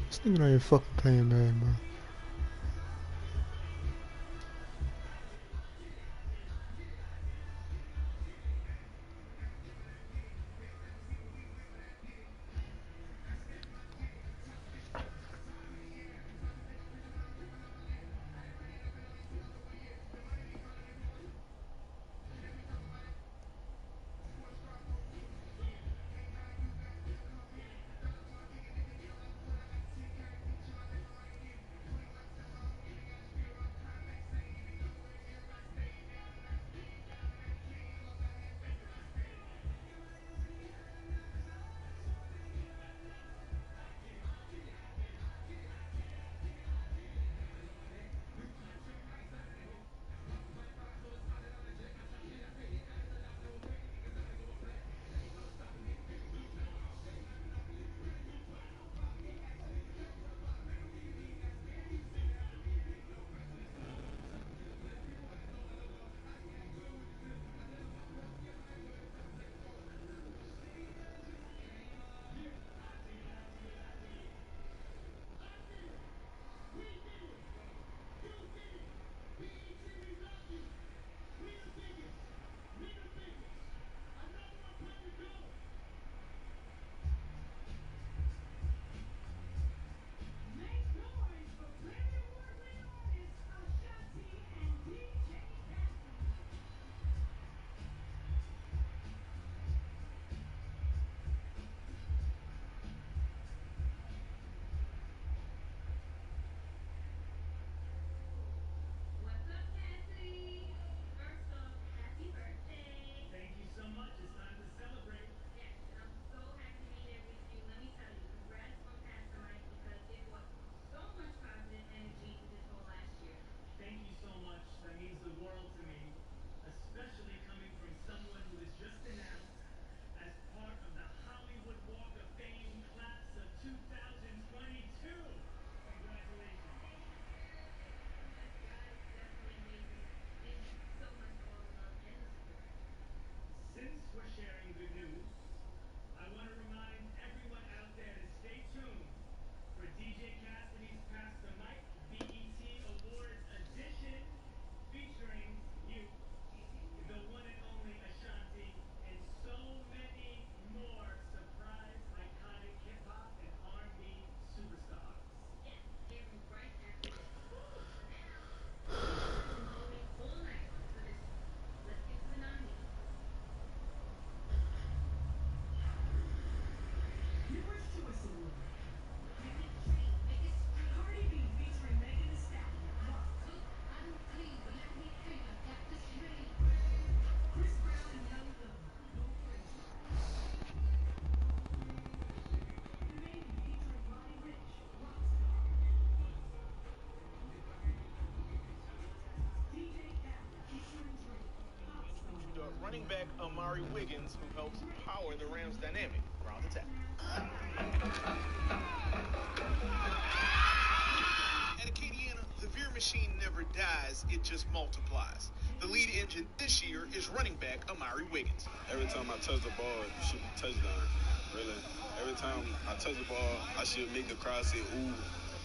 This nigga not even fucking playing Madden, bro. running back Amari Wiggins, who helps power the Rams' dynamic ground attack. At Acadiana, the Veer machine never dies, it just multiplies. The lead engine this year is running back Amari Wiggins. Every time I touch the ball, it should be touchdown. Really. Every time I touch the ball, I should make the crowd say, ooh.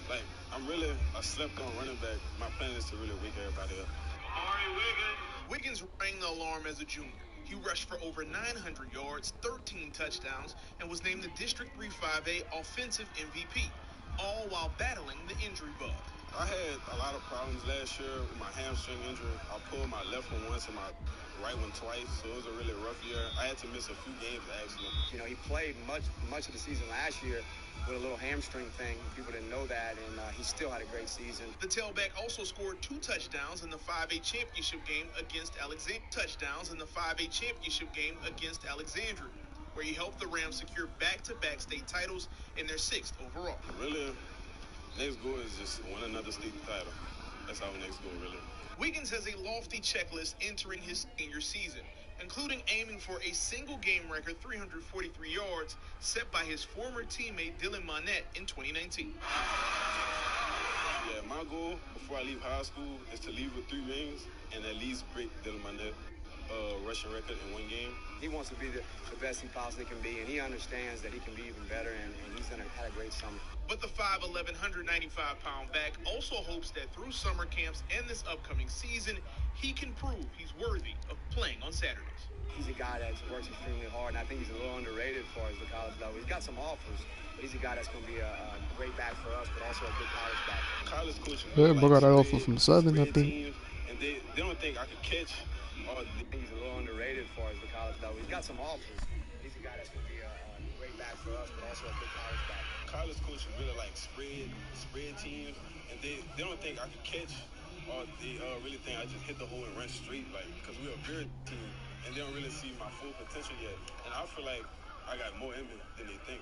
Like, I'm really a slept-on running back. My plan is to really wake everybody up. Amari Wiggins. Wiggins rang the alarm as a junior. He rushed for over 900 yards, 13 touchdowns, and was named the District 3 5A Offensive MVP, all while battling the injury bug. I had a lot of problems last year with my hamstring injury. I pulled my left one once and my right one twice, so it was a really rough year. I had to miss a few games, actually. You know, he played much of the season last year with a little hamstring thing. People didn't know that, and he still had a great season. The tailback also scored 2 touchdowns in the 5A championship game against Alexandria. Where he helped the Rams secure back-to-back state titles in their 6th overall. Really, next goal is just win another state title. That's our next goal, really. Wiggins has a lofty checklist entering his senior season, including aiming for a single game record 343 yards set by his former teammate Dylan Monette in 2019. Yeah, my goal before I leave high school is to leave with 3 rings and at least break Dylan Monette rushing record in 1 game. He wants to be the best he possibly can be, and he understands that he can be even better, and he's had a great summer. But the 5'11", 195-pound back also hopes that through summer camps and this upcoming season, he can prove he's worthy of playing on Saturdays. He's a guy that works extremely hard, and I think he's a little underrated as far as the college level. He's got some offers, but he's a guy that's going to be a great back for us, but also a good college back. College coaches Yeah, but got that offer from Southern, I think. And they don't think I could catch. He's a little underrated as far as the college level. He's got some offers. He's a guy that's going to be a great back for us, but also a good college back. College coaches really like spread teams, and they don't think I could catch, or they really think I just hit the hole and run straight, like, because we're a good team, and they don't really see my full potential yet. And I feel like I got more in me than they think.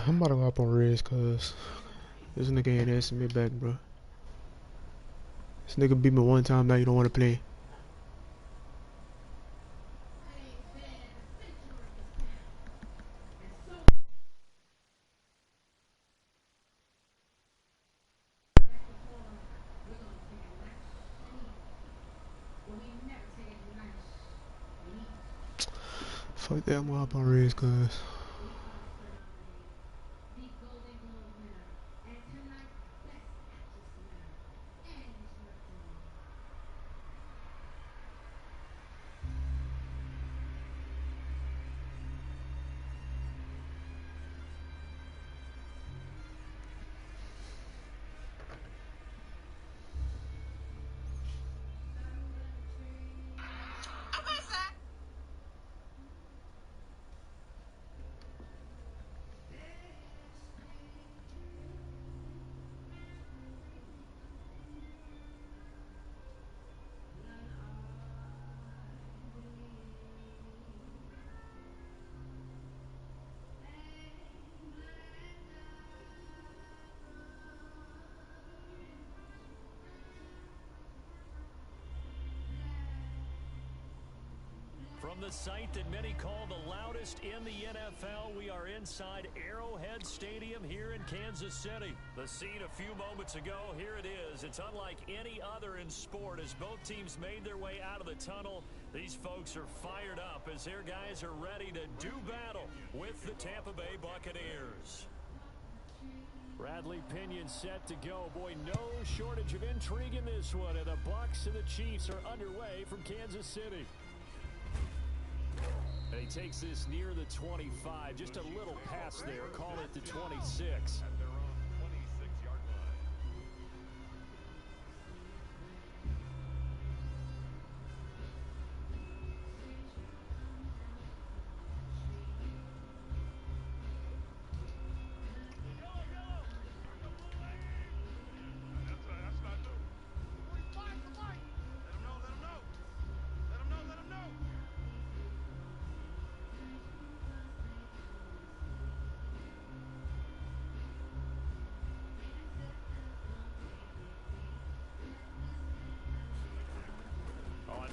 I'm about to go up on Reds, cause this nigga ain't asking me back, bro. This nigga beat me one time, now you don't want to play. Fuck that, I'm going up on Reds, cause From the site that many call the loudest in the NFL, we are inside Arrowhead Stadium here in Kansas City. The scene a few moments ago, here it is. It's unlike any other in sport as both teams made their way out of the tunnel. These folks are fired up as their guys are ready to do battle with the Tampa Bay Buccaneers. Bradley Pinion set to go. Boy, no shortage of intrigue in this one. And the Bucs and the Chiefs are underway from Kansas City. And he takes this near the 25. Just a little pass there. Call it the 26.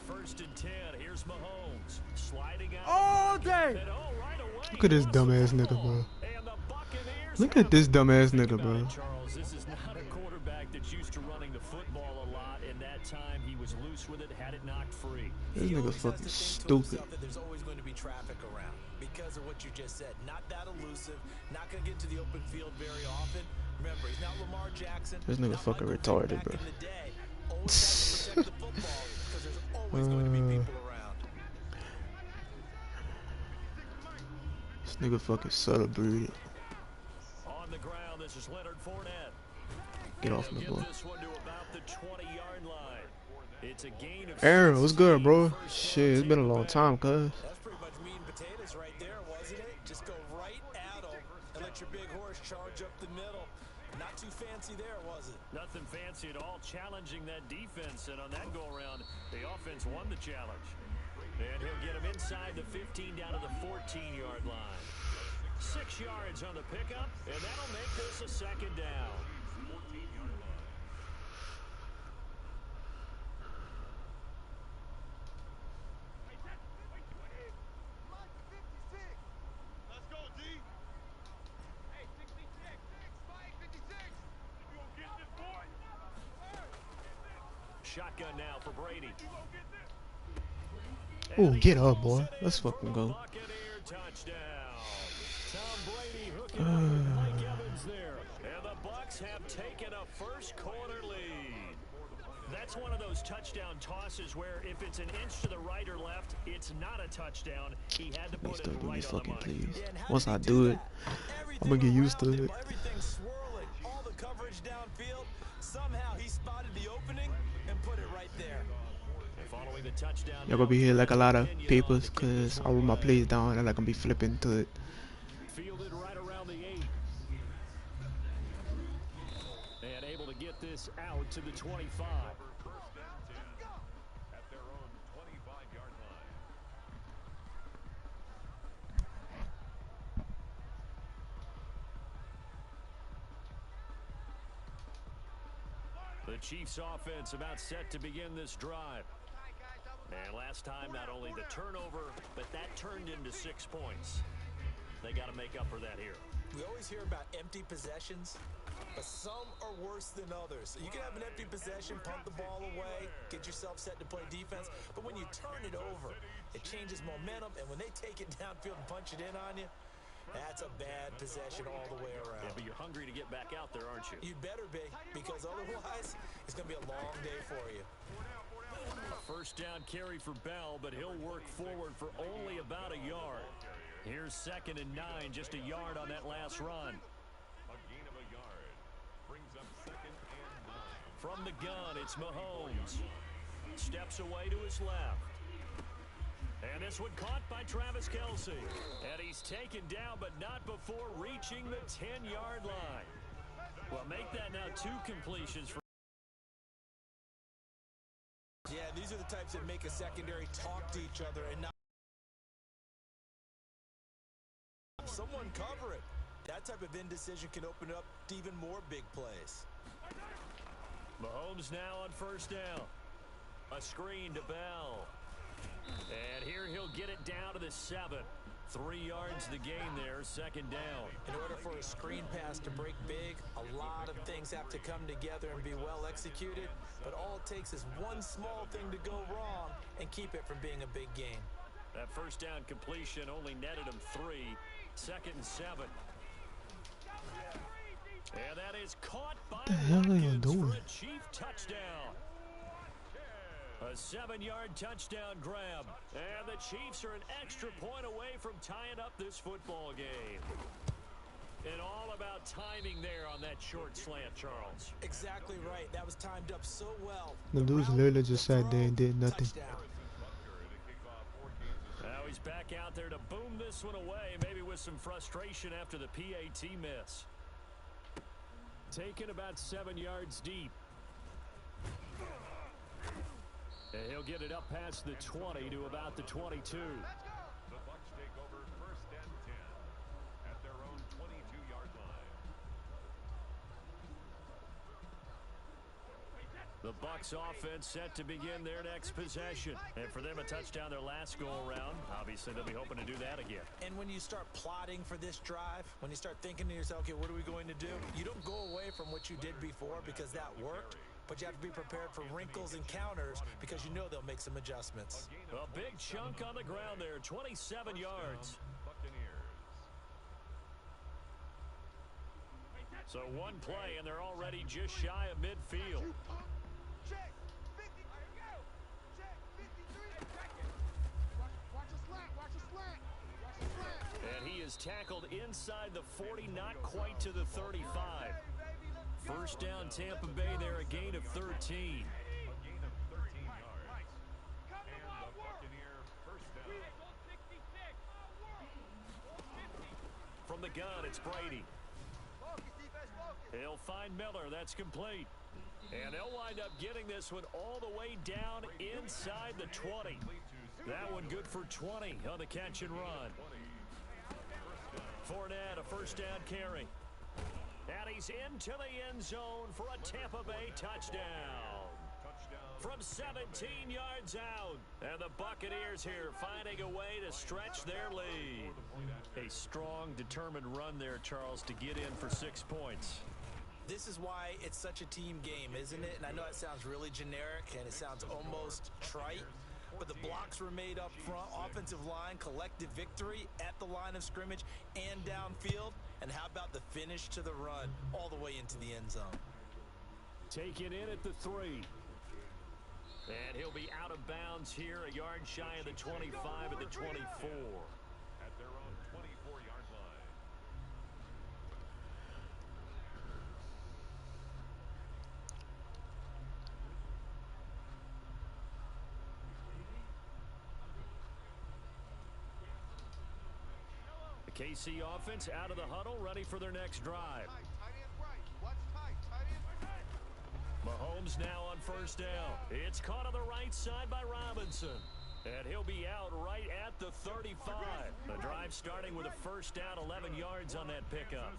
first and 10. Here's Mahomes sliding out. All day. And right away, Look at this dumbass nigga, bro. and the Buccaneers Look at this dumbass nigga, bro. Charles, this is not a quarterback that's used to running the football a lot, and that time he was loose with it, had it knocked free. This nigga fucking stupid. There's always going to be traffic around because of what you just said. Not that elusive, not going to get to the open field very often. Remember, he's not Lamar Jackson. This nigga fucking retarded, bro. Always have to protect the football because there's always going to be people around. This nigga fucking celebrated. On the ground, this is Leonard Fournette. Get off me, boy. This one to about the 20-yard line. It's a gain of Aaron, what's good, bro? Shit, it's been a long time, cuz. That's pretty much meat and potatoes right there, wasn't it? Just go right at them and let your big horse charge up the middle. Not too fancy there, was it? Nothing fancy at all, challenging that defense, and on that go-around, the offense won the challenge. And he'll get him inside the 15 down to the 14-yard line. 6 yards on the pickup, and that'll make this a second down. Shotgun now for Brady. Oh, get up, boy. Let's fucking go. Buccaneer touchdown. Tom Brady hooking up with Mike Evans there. And the Bucs have taken a first quarter lead. That's one of those touchdown tosses where if it's an inch to the right or left, it's not a touchdown. He had to put it Give me right on the fucking money. please. Yeah, and how Once did I he do it, that? I'm gonna get used to it. Everything swirling, all the coverage downfield. Somehow he spotted the opening and put it right there. Following the touchdown, Y'all gonna be here like a lot of papers, cause I roll my plays down and I gonna be flipping to it. fielded right around the 8. And able to get this out to the 25. At their own 25-yard line. The Chiefs offense about set to begin this drive. And last time, not only the turnover, but that turned into 6 points. They got to make up for that here. We always hear about empty possessions, but some are worse than others. So you can have an empty possession, punt the ball away, get yourself set to play defense, but when you turn it over, it changes momentum, and when they take it downfield and punch it in on you, that's a bad possession all the way around. Yeah, but you're hungry to get back out there, aren't you? You'd better be, because otherwise, it's going to be a long day for you. First down carry for Bell, but he'll work forward for only about a yard. Here's 2nd and 9, just a yard on that last run. A gain of a yard brings up 2nd and 9. From the gun, it's Mahomes. Steps away to his left. And this one caught by Travis Kelce. And he's taken down, but not before reaching the 10-yard line. Well, make that now 2 completions for. Yeah, these are the types that make a secondary talk to each other and not someone cover it. That type of indecision can open up to even more big plays. Mahomes now on first down. A screen to Bell. And here he'll get it down to the 7. 3 yards the gain there, 2nd down. In order for a screen pass to break big, a lot of things have to come together and be well executed, but all it takes is one small thing to go wrong and keep it from being a big gain. That first down completion only netted him 3. 2nd and 7. And that is caught by What the hell are you Watkins doing? for a Chief touchdown. A 7-yard touchdown grab. And the Chiefs are an extra point away from tying up this football game. And all about timing there on that short slant, Charles. Exactly right. That was timed up so well. The dudes literally just sat there and did nothing. Touchdown. Now he's back out there to boom this one away, maybe with some frustration after the PAT miss. Taken about 7 yards deep. And he'll get it up past the 20 to about the 22. The Bucs take over 1st and 10 at their own 22-yard line. The Bucs offense set to begin their next possession. And for them, a touchdown their last go-around. Obviously, they'll be hoping to do that again. And when you start plotting for this drive, when you start thinking to yourself, okay, what are we going to do? You don't go away from what you did before because that worked, but you have to be prepared for wrinkles and counters because you know they'll make some adjustments. A big chunk on the ground there, 27 yards. So one play, and they're already just shy of midfield. Check. 50. Check. 53. Watch a slant. Watch a slant. Watch a slant. And he is tackled inside the 40, not quite to the 35. First down, Tampa Bay there, a gain of 13. A gain of 13 yards. And the Buccaneer first down. From the gun, it's Brady. He'll find Miller. That's complete. And they'll wind up getting this one all the way down inside the 20. That one good for 20 on the catch and run. Fournette, a first down carry. And he's into the end zone for a Tampa Bay touchdown. From 17 yards out. And the Buccaneers here finding a way to stretch their lead. A strong, determined run there, Charles, to get in for 6 points. This is why it's such a team game, isn't it? And I know it sounds really generic and it sounds almost trite, but the blocks were made up front, offensive line, collective victory at the line of scrimmage and downfield. And how about the finish to the run all the way into the end zone? Taken in at the 3. And he'll be out of bounds here, a yard shy of the 25 at the 24. At their own 24-yard line. The KC offense out of the huddle, ready for their next drive. Mahomes now on first down. It's caught on the right side by Robinson. And he'll be out right at the 35. The drive starting with a first down, 11 yards on that pickup.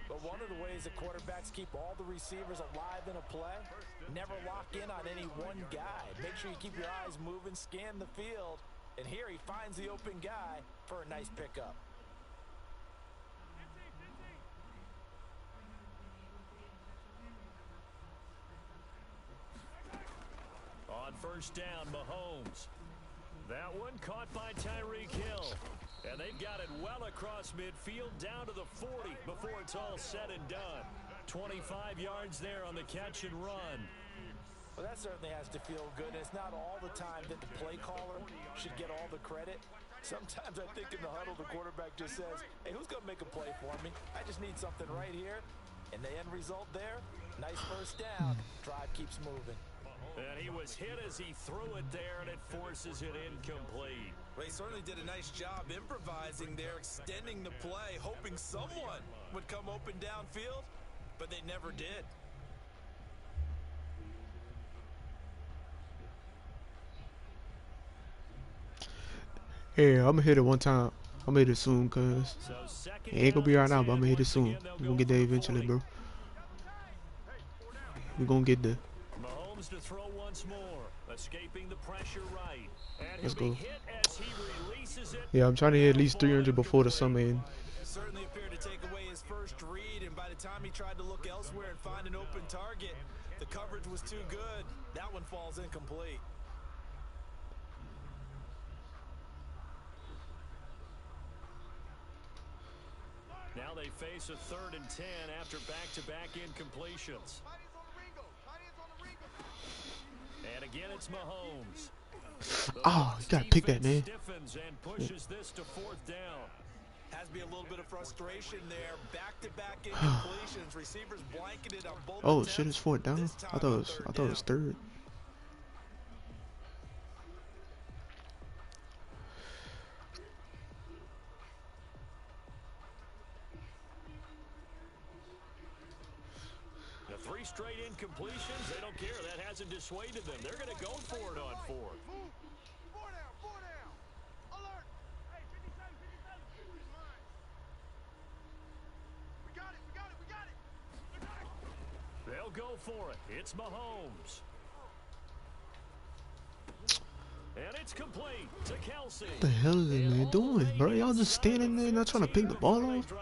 But one of the ways that quarterbacks keep all the receivers alive in a play, never lock in on any one guy. Make sure you keep your eyes moving, scan the field. And here he finds the open guy for a nice pickup. On first down, Mahomes. That one caught by Tyreek Hill. And they've got it well across midfield down to the 40 before it's all said and done. 25 yards there on the catch and run. Well, that certainly has to feel good. It's not all the time that the play caller should get all the credit. Sometimes I think in the huddle, the quarterback just says, hey, who's going to make a play for me? I just need something right here. And the end result there, nice first down. Drive keeps moving. And he was hit as he threw it there, and it forces it incomplete. Well, he certainly did a nice job improvising there, extending the play, hoping someone would come open downfield, but they never did. Yeah, I'm gonna hit it one time. I'm gonna hit it soon, cuz it ain't gonna be right now, but I'm gonna hit it soon. We're gonna get there eventually, bro. We're gonna get there. Mahomes to throw once more, escaping the pressure right. And Let's he'll go. be hit as he releases it. Yeah, I'm trying to hit at least 300 before the summer ends. Certainly appeared to take away his first read, and by the time he tried to look elsewhere and find an open target, the coverage was too good. That one falls incomplete. Now they face a 3rd and 10 after back-to-back incompletions. And again, it's Mahomes. Oh, you gotta pick that, man. Stiffens and pushes this to 4th down. Has to be a little bit of frustration there. Back-to-back incompletions. Receivers blanketed on both. Oh shit, it's 4th down. I thought it was 3rd. The 3 straight incompletions, they don't care. That hasn't dissuaded them. They're going to go for it on 4th. Four down. Alert. Hey, 57. We got it. They'll go for it. It's Mahomes. And it's complete to Kelsey. What the hell is this man doing, bro? Y'all just standing there not trying to pick the ball off?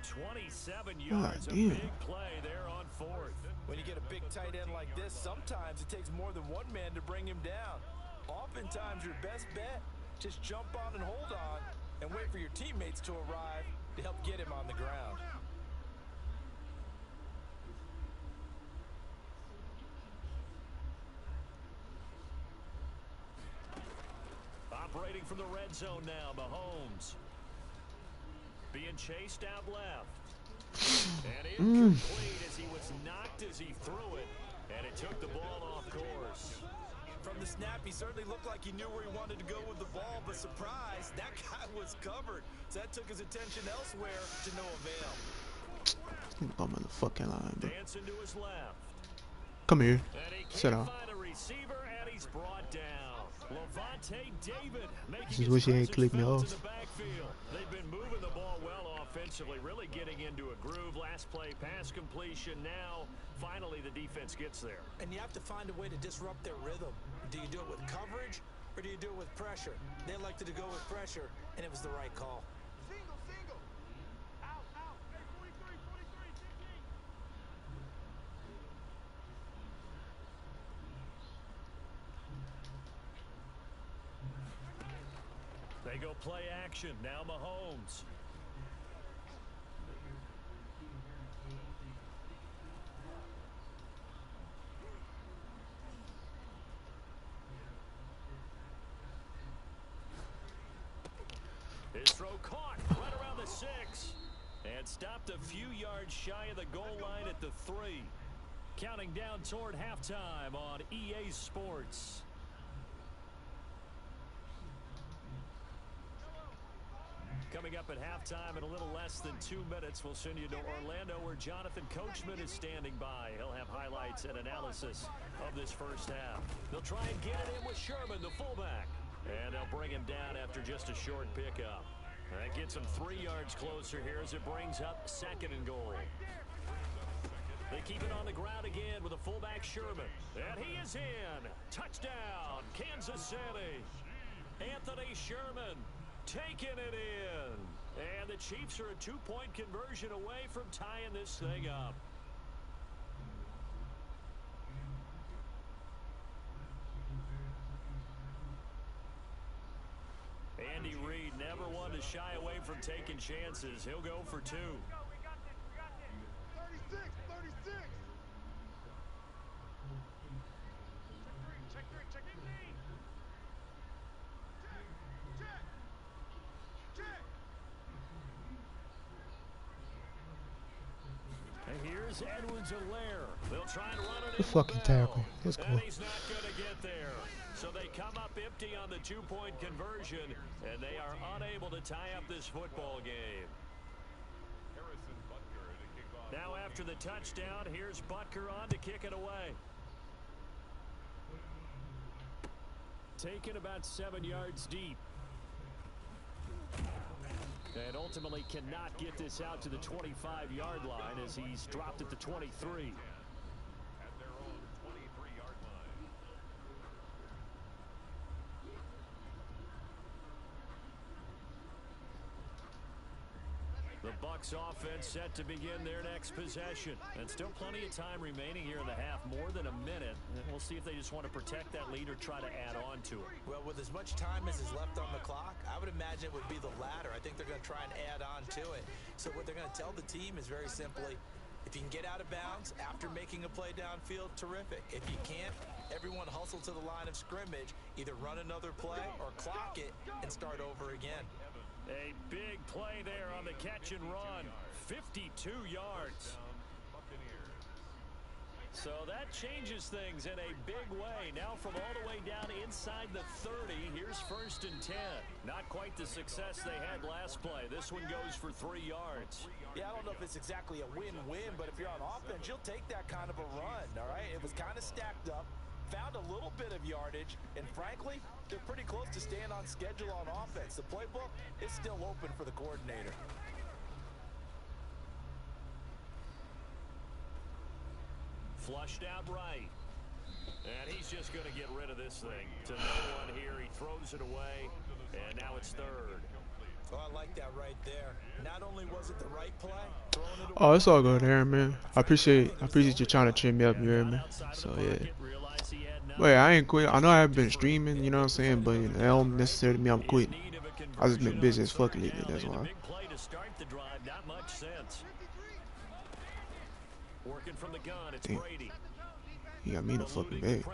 27 God yards, a damn. big play there on fourth. When you get a big tight end like this, sometimes it takes more than one man to bring him down. Oftentimes, your best bet, just jump on and hold on and wait for your teammates to arrive to help get him on the ground. Operating from the red zone now, Mahomes. Being chased out left. And incomplete as he was knocked as he threw it. And it took the ball off course. From the snap, he certainly looked like he knew where he wanted to go with the ball, but surprise, that guy was covered. So that took his attention elsewhere to no avail. Get the motherfucking line, bro. Dancing to his left. Come here. And he Sit can't down. find a receiver, and he's brought down. Levante David making Just wish he ain't clicked me off. in the backfield. They've been moving the ball well offensively, really getting into a groove. Last play, pass completion. Now, finally, the defense gets there. And you have to find a way to disrupt their rhythm. Do you do it with coverage, or do you do it with pressure? They elected to go with pressure, and it was the right call. Single, single. Out, out. Hey, 43, 43, 15. They go play action. Now Mahomes. His throw caught right around the 6. And stopped a few yards shy of the goal line at the 3. Counting down toward halftime on EA Sports. Coming up at halftime in a little less than 2 minutes, we'll send you to Orlando where Jonathan Coachman is standing by. He'll have highlights and analysis of this first half. They'll try and get it in with Sherman, the fullback. And they'll bring him down after just a short pickup. That gets him 3 yards closer here as it brings up 2nd and goal. They keep it on the ground again with a fullback Sherman. And he is in. Touchdown, Kansas City. Anthony Sherman taking it in. And the Chiefs are a 2-point conversion away from tying this thing up. Andy Reid never one to shy away from taking chances. He'll go for 2. 36, 36. Check 3, check 3. Check, check. And here's Edwards-Helaire. They'll try and run it The in fucking with Bell. tackle. Let's go. And he's not going to get there. So they come up empty on the 2-point conversion, and they are unable to tie up this football game. Now after the touchdown, here's Butker on to kick it away. Taken about 7 yards deep. And ultimately cannot get this out to the 25-yard line as he's dropped at the 23. The Bucs offense set to begin their next possession. And still plenty of time remaining here in the half, more than a minute. And we'll see if they just want to protect that lead or try to add on to it. Well, with as much time as is left on the clock, I would imagine it would be the latter. I think they're going to try and add on to it. So what they're going to tell the team is very simply, if you can get out of bounds after making a play downfield, terrific. If you can't, everyone hustle to the line of scrimmage, either run another play or clock it and start over again. A big play there on the catch and run. 52 yards. So that changes things in a big way. Now from all the way down inside the 30, here's 1st and 10. Not quite the success they had last play. This one goes for 3 yards. Yeah, I don't know if it's exactly a win-win, but if you're on offense, you'll take that kind of a run, all right? It was kind of stacked up, found a little bit of yardage, and frankly, they're pretty close to staying on schedule on offense. The playbook is still open for the coordinator. Flushed out right. And he's just going to get rid of this thing. To no one here, he throws it away, and now it's third. Oh, I like that right there. Not only was it the right play, throwing it away. Oh, it's all good, Aaron, man. I appreciate you trying to cheer me up, you hear me? So yeah. Wait, I ain't quit. I know I've been streaming, you know what I'm saying, but that don't necessarily mean I'm quitting. I just been busy as fuck lately, that's why. Working from the gun, it's Damn. Brady. He got me in a fucking bag.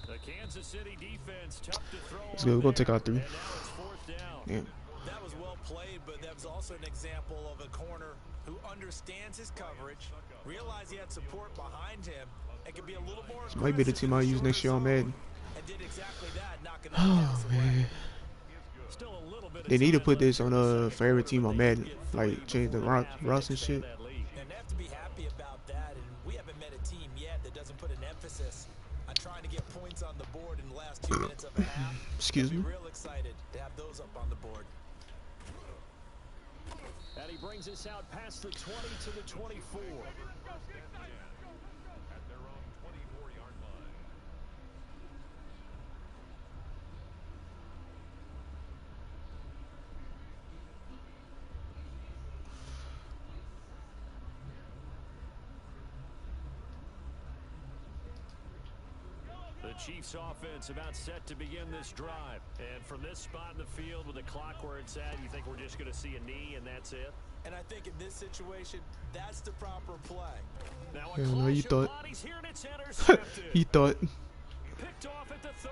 The Kansas City defense tough to throw. Let's go. We're gonna take out 3. And now it's fourth down. Damn. That was well played, but that was also an example of a corner who understands his coverage, realized he had support behind him, and could be a little more. This might be the team I use next year on Madden. And did exactly that, knocking the Oh man. Still a little bit They need to put this on a favorite team on Madden, like change the routes and shit. And they have to be happy about that. And we haven't met a team yet that doesn't put an emphasis on trying to get points on the board in the last 2 minutes of a half. Excuse me. Real excited to have those up on the board. And he brings us out past the 20 to the 24. At their own 24-yard line. The Chiefs offense about set to begin this drive. And from this spot in the field with the clock where it's at, you think we're just going to see a knee and that's it? And I think in this situation, that's the proper play. Now Yeah, no, you thought. Here and it's intercepted. He thought. Picked off at the 30.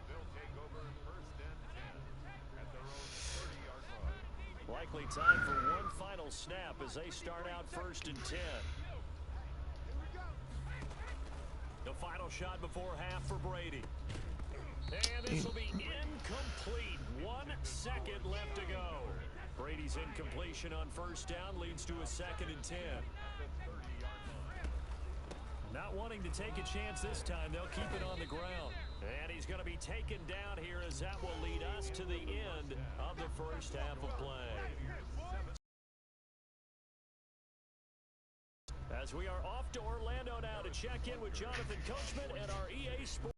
They'll take over first and 10 at their own 30-yard line. Likely time for one final snap as they start out first and 10. The final shot before half for Brady. And this will be incomplete. 1 second left to go. Brady's incompletion on first down leads to a 2nd and 10. Not wanting to take a chance this time, they'll keep it on the ground. And he's going to be taken down here as that will lead us to the end of the first half of play. As we are off to Orlando now to check in with Jonathan Coachman at our EA Sports.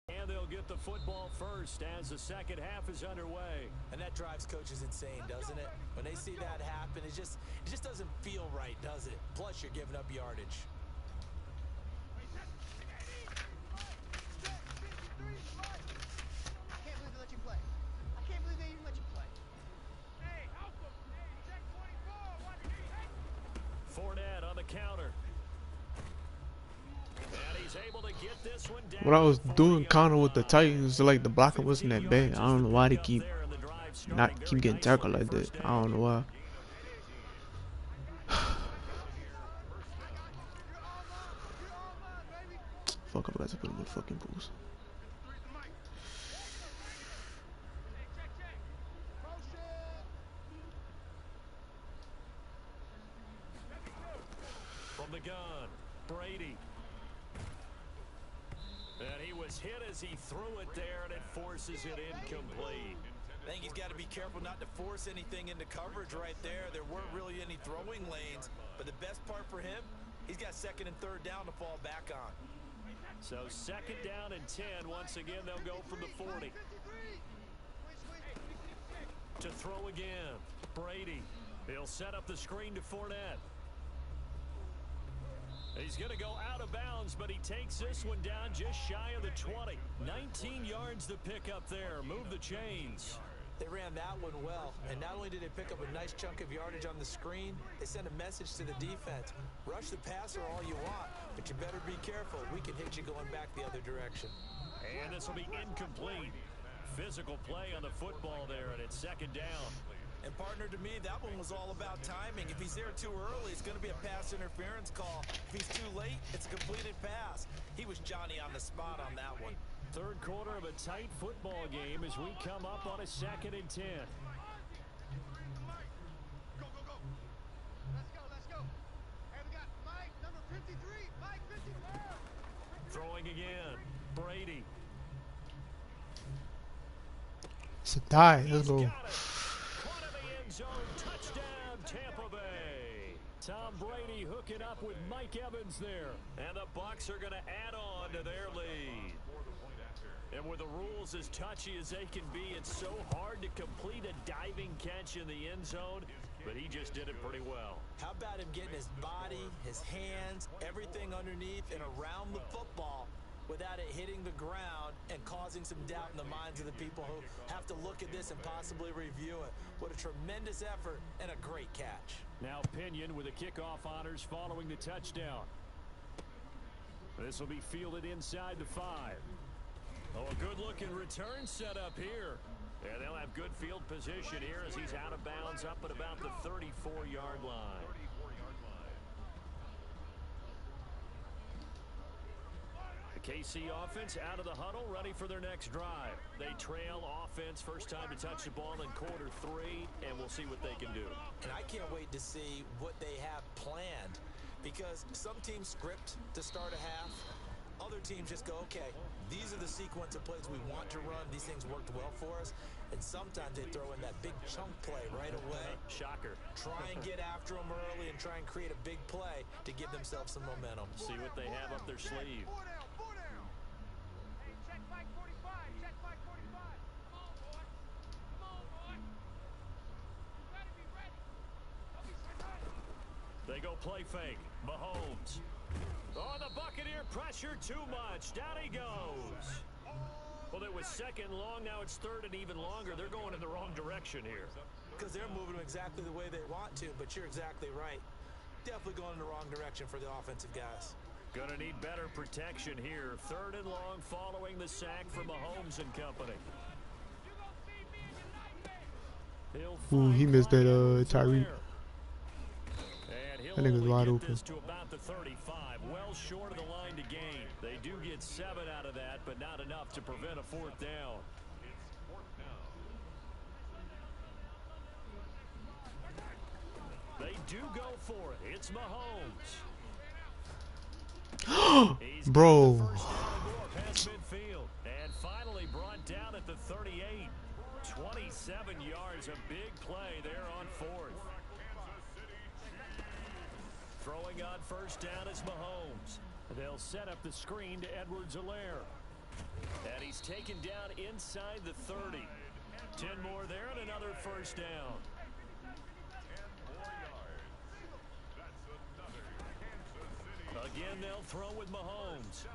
And they'll get the football first as the second half is underway. And that drives coaches insane, doesn't it? When they see that happen, it just doesn't feel right, does it? Plus, you're giving up yardage. Fournette on the counter. And he's able to get this one down. What I was doing kind of with the Titans, like the blocking wasn't that bad. I don't know why they keep getting tackled like that. I don't know why. Fuck, I forgot to put him in fucking boost. From the gun, Brady. And he was hit as he threw it there, and it forces it incomplete. I think he's got to be careful not to force anything into coverage right there. There weren't really any throwing lanes, but the best part for him, he's got 2nd and 3rd down to fall back on. So 2nd down and 10. Once again, they'll go from the 40. To throw again, Brady. He'll set up the screen to Fournette. He's going to go out of bounds, but he takes this one down just shy of the 20. 19 yards to pick up there. Move the chains. They ran that one well, and not only did they pick up a nice chunk of yardage on the screen, they sent a message to the defense. Rush the passer all you want, but you better be careful. We can hit you going back the other direction. And this will be incomplete. Physical play on the football there, and it's 2nd down. And partner, to me, that one was all about timing. If he's there too early, it's going to be a pass interference call. If he's too late, it's a completed pass. He was Johnny on the spot on that one. Third quarter of a tight football game as we come up on a 2nd and 10. Go, go, go. Let's go, let's go. Hey, we got Mike, number 53. Mike, 54. Throwing again. Brady. It's a tie. Let's go. Caught in the end zone. Touchdown, Tampa Bay. with Mike Evans there. And the Bucs are going to add on to their lead. And with the rules as touchy as they can be, it's so hard to complete a diving catch in the end zone, but he just did it pretty well. How about him getting his body, his hands, everything underneath and around the football without it hitting the ground and causing some doubt in the minds of the people who have to look at this and possibly review it. What a tremendous effort and a great catch. Now Pinion with the kickoff honors following the touchdown. This will be fielded inside the 5. Oh, a good-looking return set up here. Yeah, they'll have good field position here as he's out of bounds up at about the 34-yard line. The KC offense out of the huddle, ready for their next drive. They trail offense, first time to touch the ball in quarter 3, and we'll see what they can do. And I can't wait to see what they have planned, because some teams script to start a half. Other teams just go, okay, these are the sequence of plays we want to run. These things worked well for us. And sometimes they throw in that big chunk play right away. Shocker. Try and get after them early and try and create a big play to give themselves some momentum. See what they have up their sleeve. Four down. Hey, check Mike 45. Check Mike 45. Come on, boy. Come on, boy. You gotta be ready. Don't be scared. They go play fake. Mahomes. Oh, the Buccaneer pressure too much. Down he goes. Well, it was second long. Now it's third and even longer. They're going in the wrong direction here. Because they're moving them exactly the way they want to, but you're exactly right. Definitely going in the wrong direction for the offensive guys. Gonna need better protection here. Third and long following the sack from Mahomes and company. Ooh, he missed that Tyreek. And That nigga's wide open. This to about the 35, well short of the line to gain. They do get 7 out of that, but not enough to prevent a 4th down. They do go for it. It's Mahomes. Bro. Past midfield, and finally brought down at the 38. 27 yards, a big play there on 4th. Throwing on first down is Mahomes. They'll set up the screen to Edwards-Helaire. And he's taken down inside the 30. 10 more there and another first down. Again, they'll throw with Mahomes.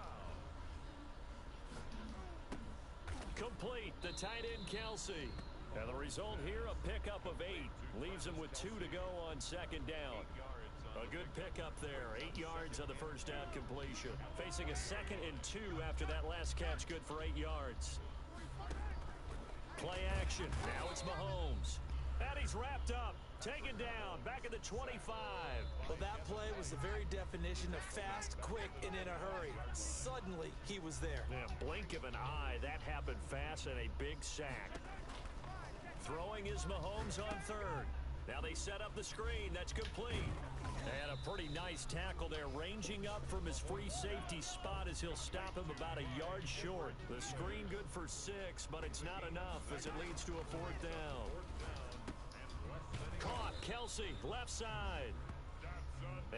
Complete, the tight end Kelsey. And the result here, a pickup of 8. Leaves him with 2 to go on second down. A good pickup there. 8 yards on the first down completion. Facing a 2nd and 2 after that last catch. Good for 8 yards. Play action. Now it's Mahomes. And he's wrapped up. Taken down. Back at the 25. Well, that play was the very definition of fast, quick, and in a hurry. Suddenly, he was there. Yeah, blink of an eye. That happened fast and a big sack. Throwing is Mahomes on 3rd. Now they set up the screen. That's complete. And a pretty nice tackle there, ranging up from his free safety spot as he'll stop him about a yard short. The screen good for 6, but it's not enough as it leads to a 4th down. Caught, Kelsey, left side.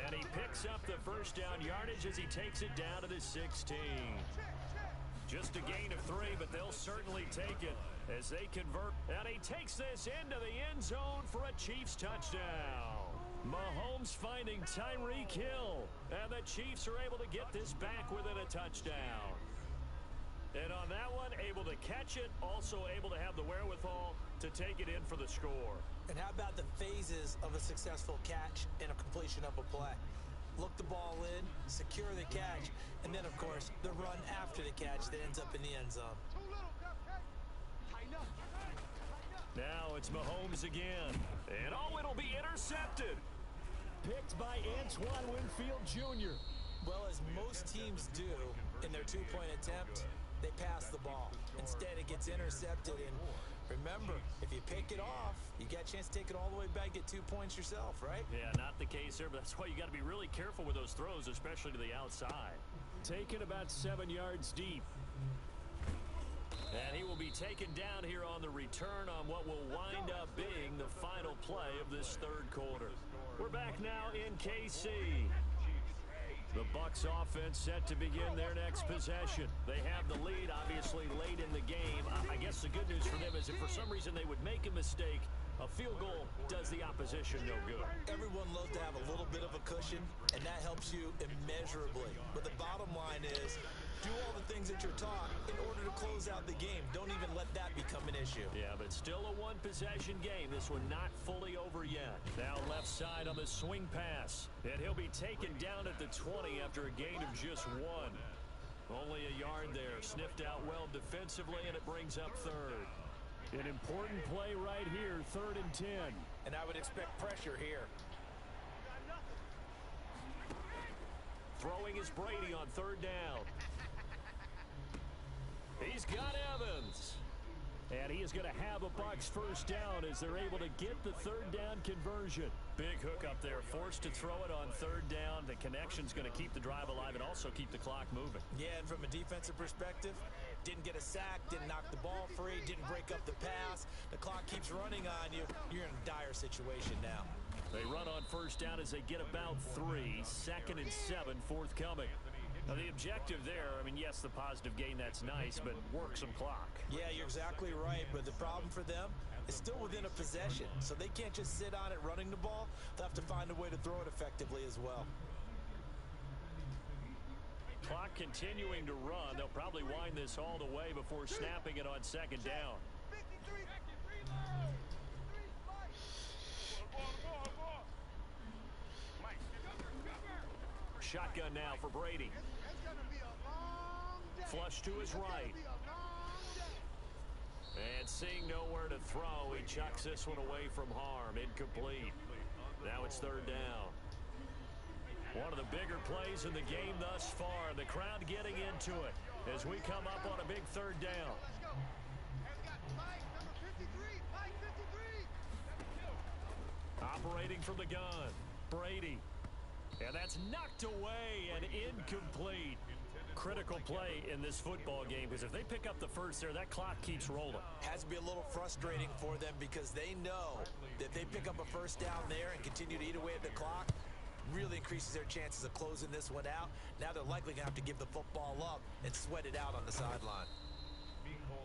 And he picks up the first down yardage as he takes it down to the 16. Just a gain of 3, but they'll certainly take it as they convert. And he takes this into the end zone for a Chiefs touchdown. Mahomes finding Tyreek Hill. And the Chiefs are able to get this back within a touchdown. And on that one, able to catch it, also able to have the wherewithal to take it in for the score. And how about the phases of a successful catch and a completion of a play? Look the ball in, secure the catch, and then, of course, the run after the catch that ends up in the end zone. Now it's Mahomes again. And it'll be intercepted. Picked by Antoine Winfield Jr. Well, as most teams do in their 2-point attempt, they pass the ball. Instead, it gets intercepted. And remember, if you pick it off, you got a chance to take it all the way back, get 2 points yourself, right? Yeah, not the case there, but that's why you got to be really careful with those throws, especially to the outside. Taken about 7 yards deep. And he will be taken down here on the return on what will wind up being the final play of this 3rd quarter. We're back now in KC. The Bucs offense set to begin their next possession. They have the lead, obviously, late in the game. I guess the good news for them is if for some reason they would make a mistake, a field goal does the opposition no good. Everyone loves to have a little bit of a cushion, and that helps you immeasurably. But the bottom line is, do all the things that you're taught in order to close out the game. Don't even let that become an issue. Yeah, but still a one-possession game. This one not fully over yet. Now left side on the swing pass. And he'll be taken down at the 20 after a gain of just 1. Only a yard there. Sniffed out well defensively, and it brings up third. An important play right here, 3rd and 10. And I would expect pressure here. Throwing is Brady on 3rd down. He's got Evans. And he is going to have a Bucs first down as they're able to get the 3rd down conversion. Big hook up there, forced to throw it on 3rd down. The connection's going to keep the drive alive and also keep the clock moving. Yeah, and from a defensive perspective, didn't get a sack, didn't knock the ball free, didn't break up the pass. The clock keeps running on you. You're in a dire situation now. They run on first down as they get about 3. 2nd and 7 forthcoming. Now the objective there, I mean, yes, the positive gain, that's nice, but work some clock. Yeah, you're exactly right, but the problem for them is still within a possession, so they can't just sit on it running the ball. They'll have to find a way to throw it effectively as well. Clock continuing to run. They'll probably wind this all the way before snapping it on 2nd down. Shotgun now for Brady. Flush to his right. And seeing nowhere to throw, he chucks this one away from harm. Incomplete. Now it's 3rd down. One of the bigger plays in the game thus far. The crowd getting into it as we come up on a big 3rd down. Operating from the gun. Brady. And that's knocked away and incomplete. Critical play in this football game because if they pick up the first there, that clock keeps rolling. Has to be a little frustrating for them because they know that if they pick up a first down there and continue to eat away at the clock, really increases their chances of closing this one out. Now they're likely going to have to give the football up and sweat it out on the sideline.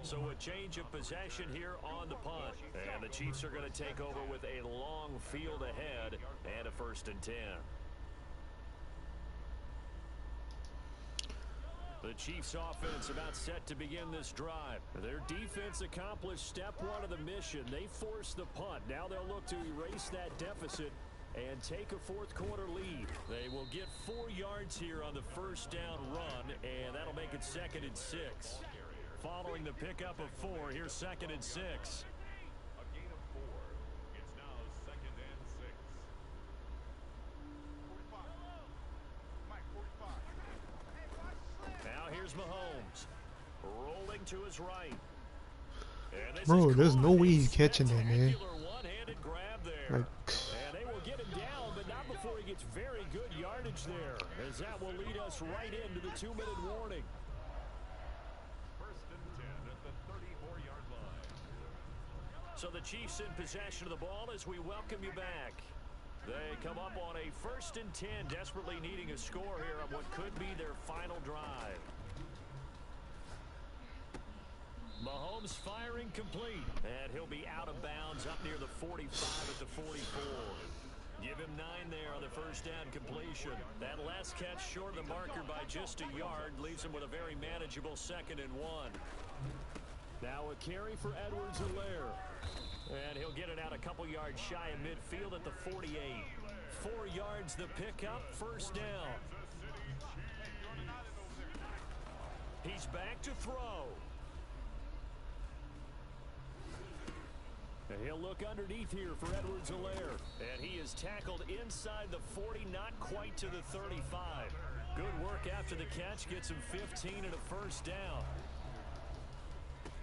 So a change of possession here on the punt. And the Chiefs are going to take over with a long field ahead and a 1st and 10. The Chiefs offense about set to begin this drive. Their defense accomplished step 1 of the mission. They forced the punt. Now they'll look to erase that deficit and take a 4th quarter lead. They will get 4 yards here on the first down run, and that'll make it 2nd and 6. Following the pickup of 4, here's 2nd and 6. A gain of 4. It's now 2nd and 6. 45. Mike, 45. Now here's Mahomes. Rolling to his right. And this Bro, is there's no caught. way he's catching that, man. Spectacular one-handed grab there. Like, And they will get him down, but not before he gets very good yardage there, as that will lead us right into the 2-minute warning. 1st and 10 at the 34-yard line. So the Chiefs in possession of the ball as we welcome you back. They come up on a 1st and 10, desperately needing a score here on what could be their final drive. Mahomes firing complete, and he'll be out of bounds up near the 45 at the 44. Give him 9 there on the first down completion. That last catch short of the marker by just a yard leaves him with a very manageable 2nd and 1. Now a carry for Edwards-Helaire. And he'll get it out a couple yards shy of midfield at the 48. 4 yards the pickup, first down. He's back to throw. And he'll look underneath here for Edwards-Helaire. And he is tackled inside the 40, not quite to the 35. Good work after the catch, gets him 15 and a first down.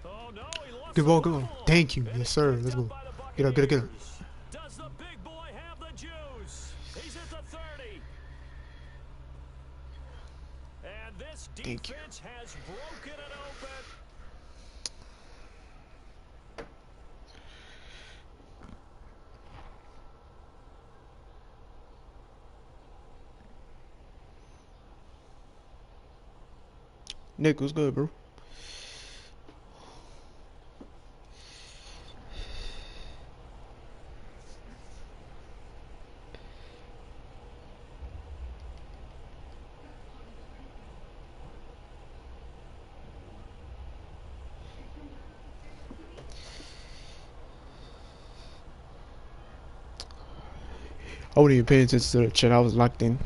Oh no, he lost good ball, the good one. ball. Thank you. And Yes, it's sir. picked Let's up go. by the Get up, get up, get up. Buccaneers. Does the big boy have the juice? He's at the 30. And this Thank you. defense has broken it open. Nick, what's good, bro? I wasn't even paying attention to the chat. I was locked in.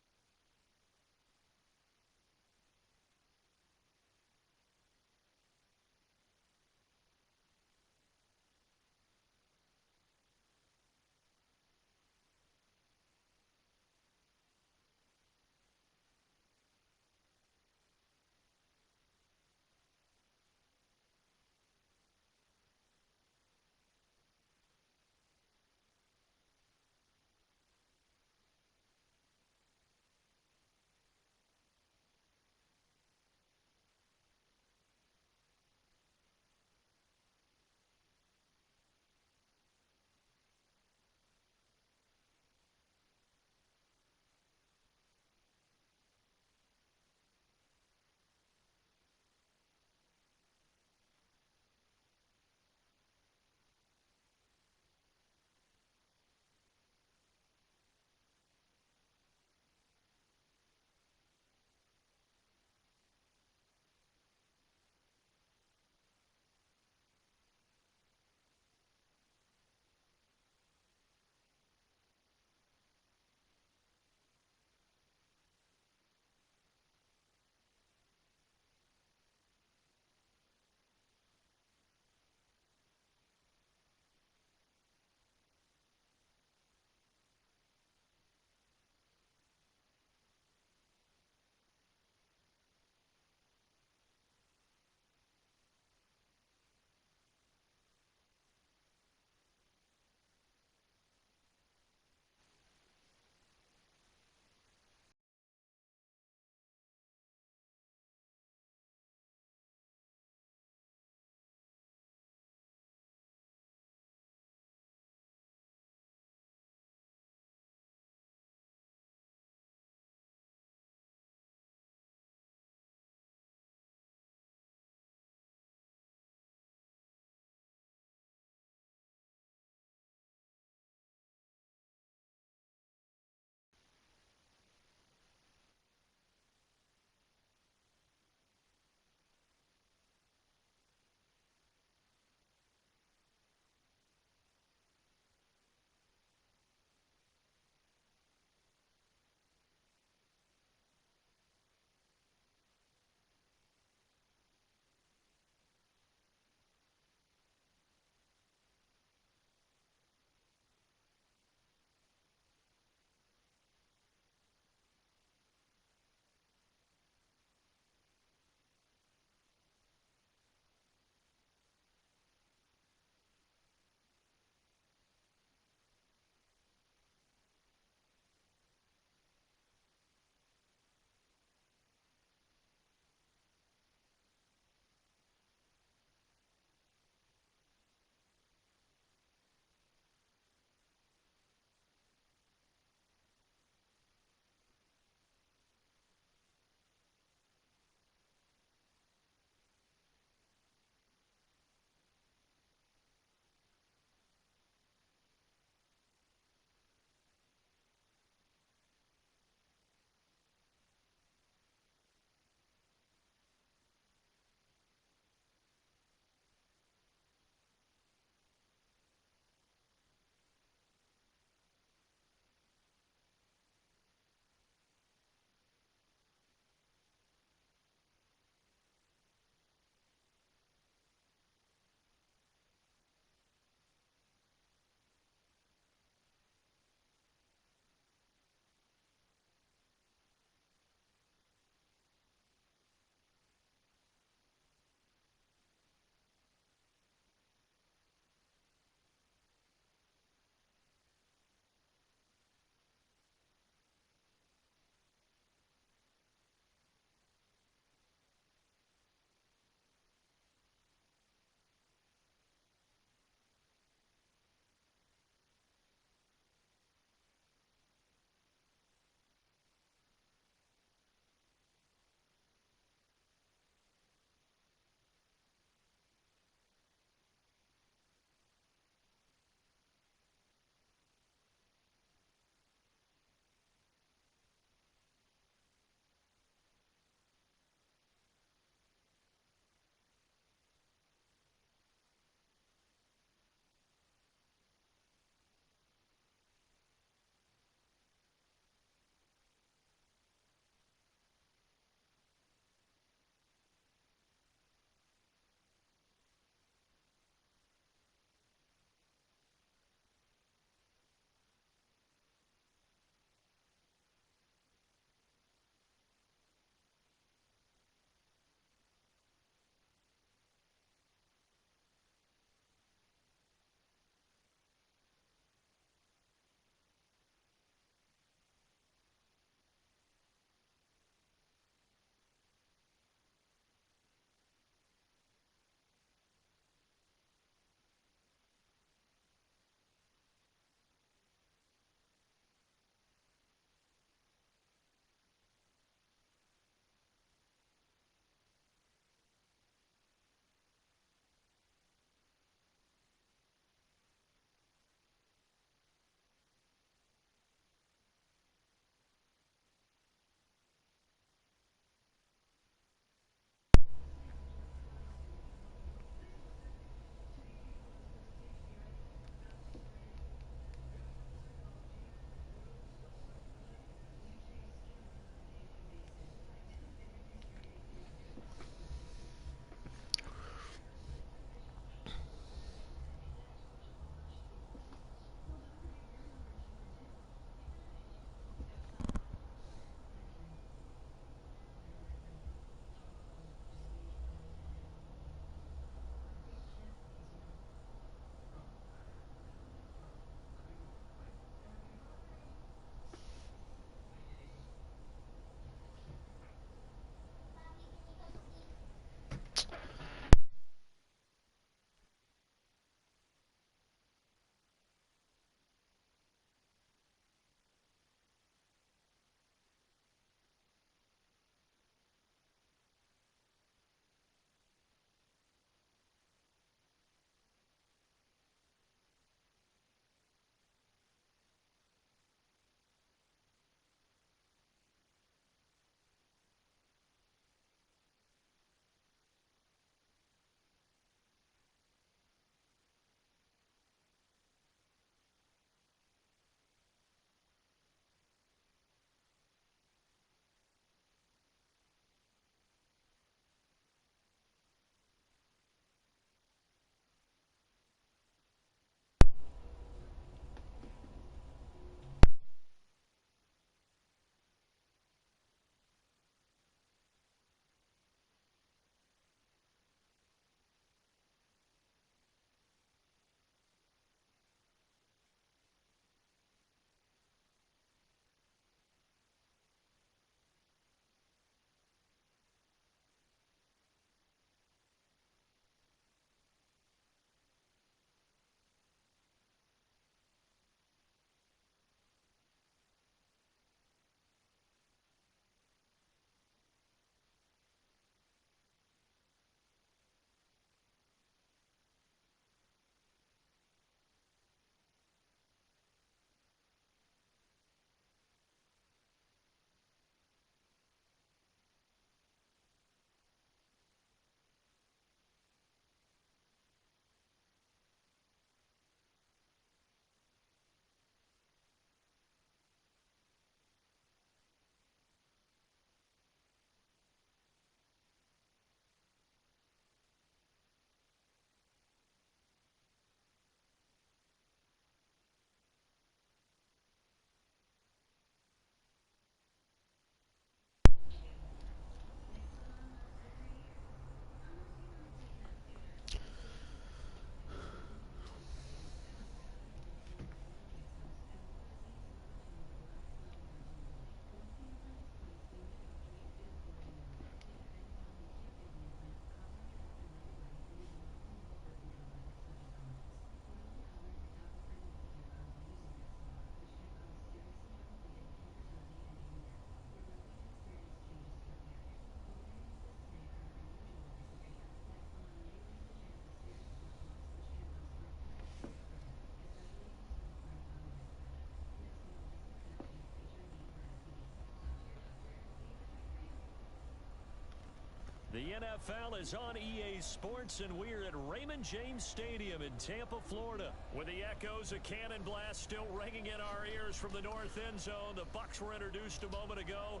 The NFL is on EA Sports, and we're at Raymond James Stadium in Tampa, Florida. With the echoes of Cannon Blast still ringing in our ears from the north end zone, the Bucs were introduced a moment ago,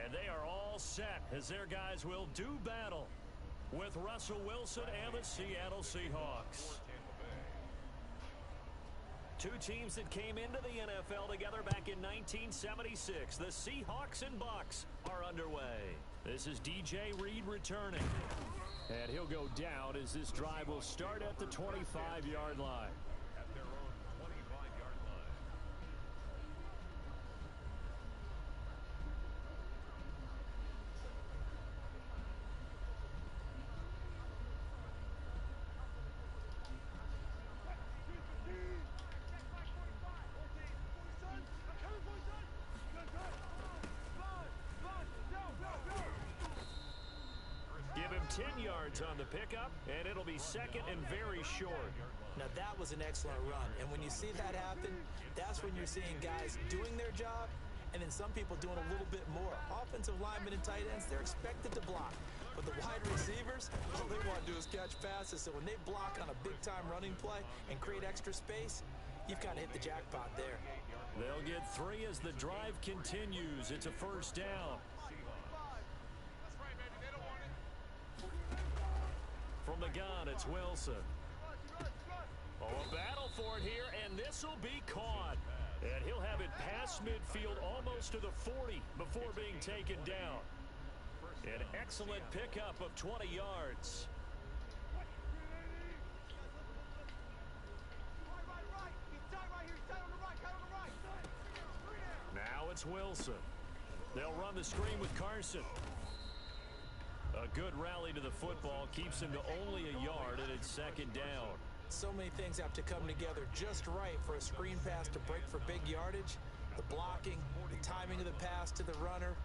and they are all set as their guys will do battle with Russell Wilson and the Seattle Seahawks. Two teams that came into the NFL together back in 1976. The Seahawks and Bucs are underway. This is DJ Reed returning. And he'll go down as this drive will start at the 25-yard line. At their own 25-yard line. Give him 10 yards on the pickup, and it'll be second and very short. Now that was an excellent run, and when you see that happen, that's when you're seeing guys doing their job, and then some people doing a little bit more. Offensive linemen and tight ends, they're expected to block. But the wide receivers, all they want to do is catch passes. So when they block on a big-time running play and create extra space, you've got to hit the jackpot there. They'll get 3 as the drive continues. It's a first down. From the gun, it's Wilson. Oh, a battle for it here, and this will be caught. And he'll have it past midfield almost to the 40 before being taken down. An excellent pickup of 20 yards. Now it's Wilson. They'll run the screen with Carson. A good rally to the football keeps him to only a yard, and it's second down. So many things have to come together just right for a screen pass to break for big yardage. The blocking, the timing of the pass to the runner,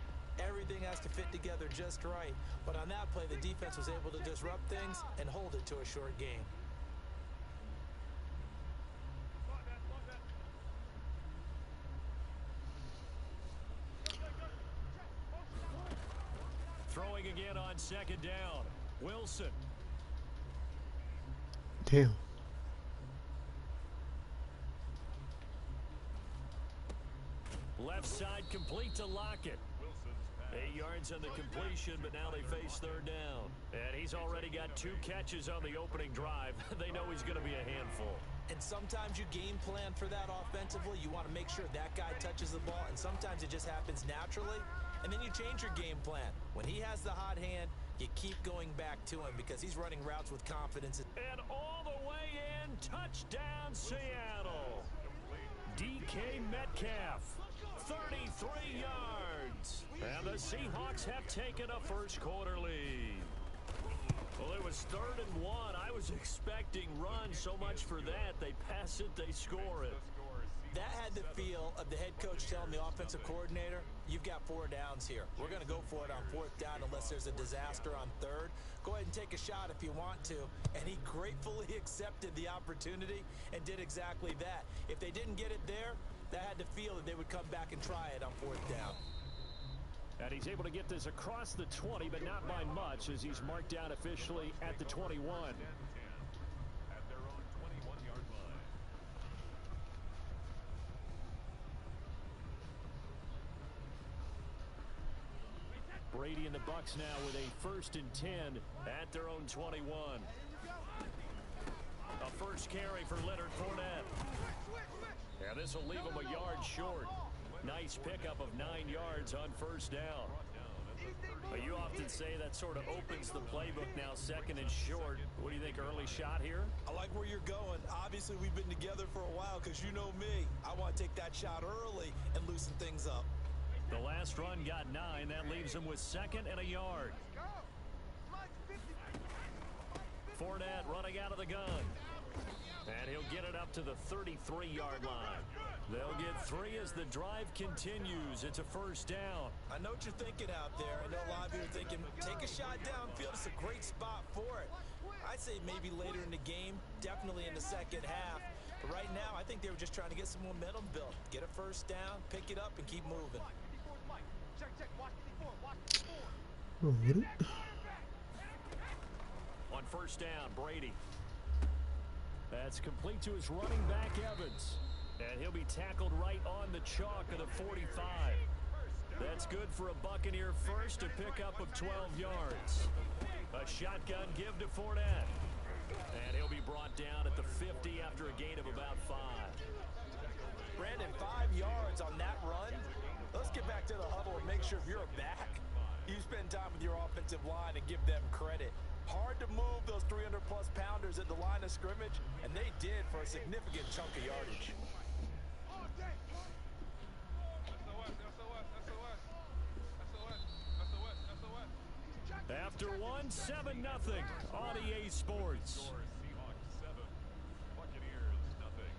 everything has to fit together just right. But on that play, the defense was able to disrupt things and hold it to a short game. Throwing again on second down. Wilson. Damn. Left side complete to Lockett. 8 yards on the completion, but now they face third down. And he's already got 2 catches on the opening drive. They know he's going to be a handful. And sometimes you game plan for that offensively. You want to make sure that guy touches the ball, and sometimes it just happens naturally. And then you change your game plan. When he has the hot hand, you keep going back to him because he's running routes with confidence. And all the way in, touchdown Seattle. DK Metcalf, 33 yards. And the Seahawks have taken a first quarter lead. Well, it was 3rd and 1. I was expecting run so much for that. They pass it, they score it. That had the feel of the head coach telling the offensive coordinator, you've got 4 downs here. We're going to go for it on 4th down unless there's a disaster on 3rd. Go ahead and take a shot if you want to. And he gratefully accepted the opportunity and did exactly that. If they didn't get it there, that had the feel that they would come back and try it on 4th down. And he's able to get this across the 20, but not by much as he's marked down officially at the 21. At their own 21-yard line. Brady and the Bucs now with a 1st and 10 at their own 21. A first carry for Leonard Fournette. And this will leave him a yard short. Nice pickup of 9 yards on 1st down. But you often say that sort of opens the playbook now, 2nd and short. What do you think, early shot here? I like where you're going. Obviously, we've been together for a while because you know me. I want to take that shot early and loosen things up. The last run got 9. That leaves him with 2nd and a yard. Fournette running out of the gun. And he'll get it up to the 33-yard line. They'll get 3 as the drive continues. It's a first down. I know what you're thinking out there. I know a lot of you are thinking, take a shot downfield. It's a great spot for it. I'd say maybe later in the game, definitely in the second half. But right now, I think they were just trying to get some momentum built. Get a first down, pick it up, and keep moving. first down. Brady. That's complete to his running back, Evans. And he'll be tackled right on the chalk of the 45. That's good for a Buccaneer first, a pickup of 12 yards. A shotgun give to Fournette. And he'll be brought down at the 50 after a gain of about 5. Brandon, 5 yards on that run. Let's get back to the huddle and make sure if you're a back, you spend time with your offensive line and give them credit. Hard to move those 300-plus pounders at the line of scrimmage, and they did for a significant chunk of yardage. After one, 7-0 on EA Sports. Seahawks 7, Buccaneers nothing.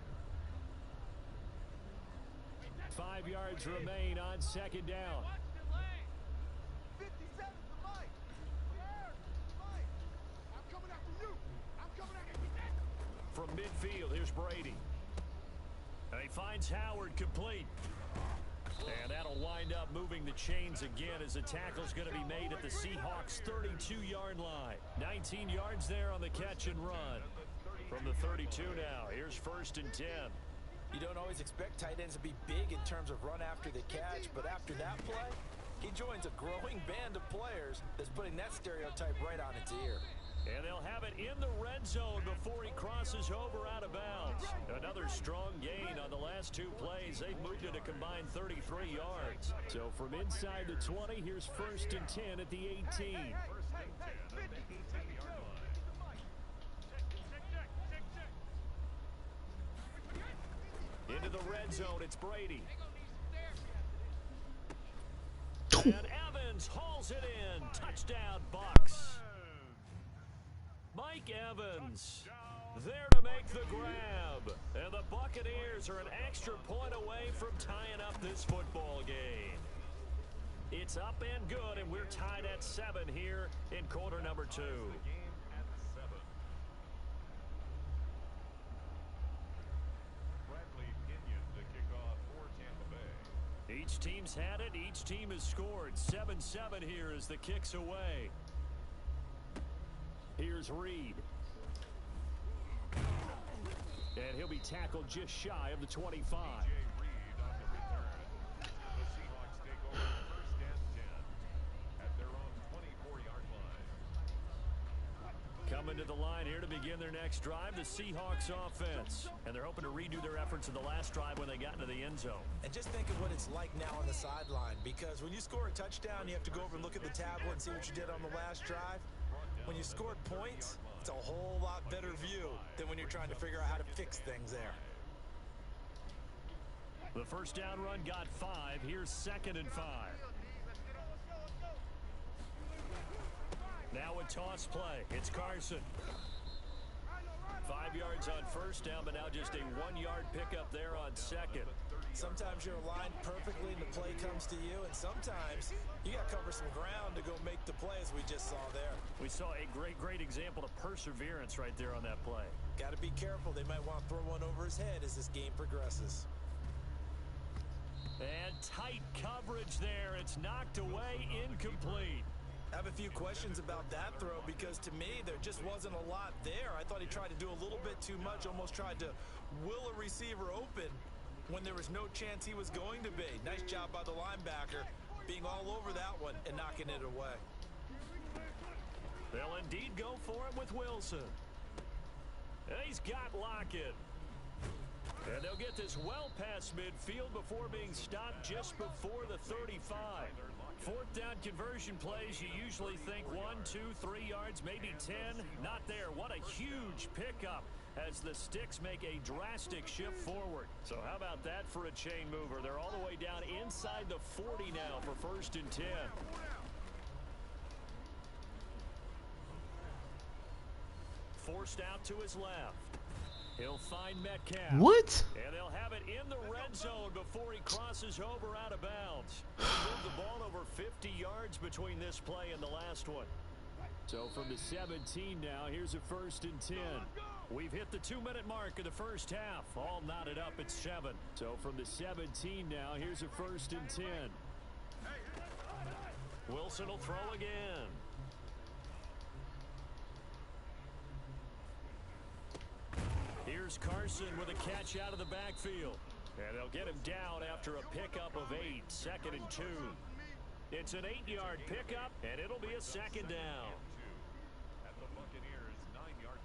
5 yards remain on second down. 57 to Mike. Mike, I'm coming after you. I'm coming after you. From midfield, here's Brady. And he finds Howard complete. And that'll wind up moving the chains again as the tackle's going to be made at the Seahawks' 32-yard line. 19 yards there on the catch and run. From the 32 now, here's 1st and 10. You don't always expect tight ends to be big in terms of run after the catch, but after that play, he joins a growing band of players that's putting that stereotype right on its ear. And they'll have it in the red zone before he crosses over out of bounds. Another strong gain on the last 2 plays. They've moved it a combined 33 yards. So from inside the 20, here's 1st and 10 at the 18. 1st and 10 at the 18-yard line. Into the red zone, it's Brady. And Evans hauls it in. Touchdown, Bucks. Mike Evans there to make the grab. And the Buccaneers are an extra point away from tying up this football game. It's up and good, and we're tied at 7 here in quarter number 2. The game at 7. Bradley Pinion to kick off for Tampa Bay. Each team's had it. Each team has scored. 7-7 here as the kick's away. Here's Reed. And he'll be tackled just shy of the 25. Reed on the return. The Seahawks take over 1st and 10 at their own 24-yard line. Coming to the line here to begin their next drive, the Seahawks offense. And they're hoping to redo their efforts in the last drive when they got into the end zone. And just think of what it's like now on the sideline, because when you score a touchdown, you have to go over and look at the tablet and see what you did on the last drive. When you scored points, it's a whole lot better view than when you're trying to figure out how to fix things there. The first down run got 5. Here's 2nd and 5. Now a toss play. It's Carson. 5 yards on first down, but now just a 1-yard pickup there on 2nd. Sometimes you're aligned perfectly and the play comes to you, and sometimes you got to cover some ground to go make the play, as we just saw there. We saw a great example of perseverance right there on that play. Got to be careful. They might want to throw one over his head as this game progresses. And tight coverage there. It's knocked away, incomplete. I have a few questions about that throw because to me there just wasn't a lot there. I thought he tried to do a little bit too much, almost tried to will a receiver open when there was no chance he was going to be. Nice job by the linebacker being all over that one and knocking it away. They'll indeed go for it with Wilson. And he's got Lockett. And they'll get this well past midfield before being stopped just before the 35. 4th down conversion plays, you usually think 1, 2, 3 yards, maybe 10. Not there. What a huge pickup as the Sticks make a drastic shift forward. So how about that for a chain mover? They're all the way down inside the 40 now for 1st and 10. Forced out to his left. He'll find Metcalf. What? And they'll have it in the red zone before he crosses over out of bounds. They moved the ball over 50 yards between this play and the last one. So from the 17 now, here's a 1st and 10. We've hit the 2-minute mark of the first half. All knotted up at 7. So from the 17 now, here's a 1st and 10. Wilson will throw again. Here's Carson with a catch out of the backfield. And they'll get him down after a pickup of 8, 2nd and 2. It's an 8-yard pickup, and it'll be a 2nd down. At the Buccaneers' 9-yard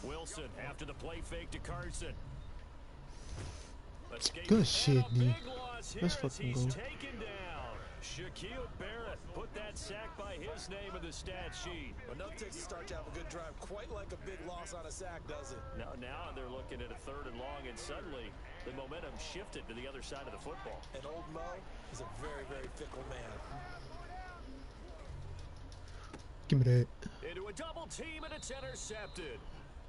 line. Wilson after the play fake to Carson. Good shit, dude. Let's As fucking he's go. taken down. Shaquille Barrett put that sack by his name in the stat sheet. Enough takes to start to have a good drive. Quite like a big loss on a sack, does it? Now they're looking at a 3rd and long, and suddenly the momentum shifted to the other side of the football. And old Mo is a very, very fickle man. Give me that. Into a double team, and it's intercepted.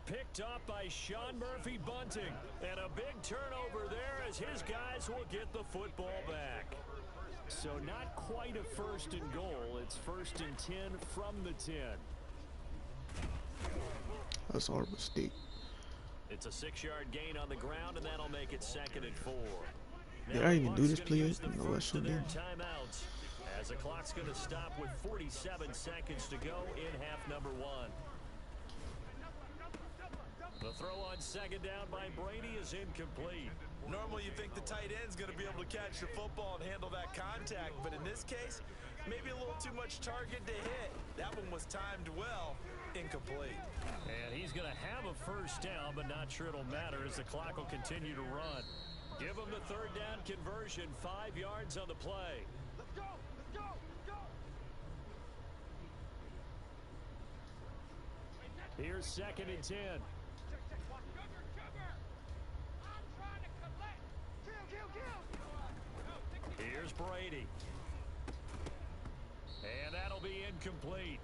Picked up by Sean Murphy Bunting. And a big turnover there as his guys will get the football back. So not quite a 1st and goal. It's 1st and 10 from the 10. That's our mistake. It's a 6-yard gain on the ground, and that'll make it 2nd and 4. Did I even do this play yet? No, I should do. Timeouts as the clock's going to stop with 47 seconds to go in half number 1. The throw on 2nd down by Brady is incomplete. Normally you think the tight end's going to be able to catch the football and handle that contact, but in this case, maybe a little too much target to hit. That one was timed well. Incomplete. And he's going to have a 1st down, but not sure it'll matter as the clock will continue to run. Give him the 3rd down conversion, 5 yards on the play. Let's go! Let's go! Let's go! Here's 2nd and 10. Here's Brady. And that'll be incomplete.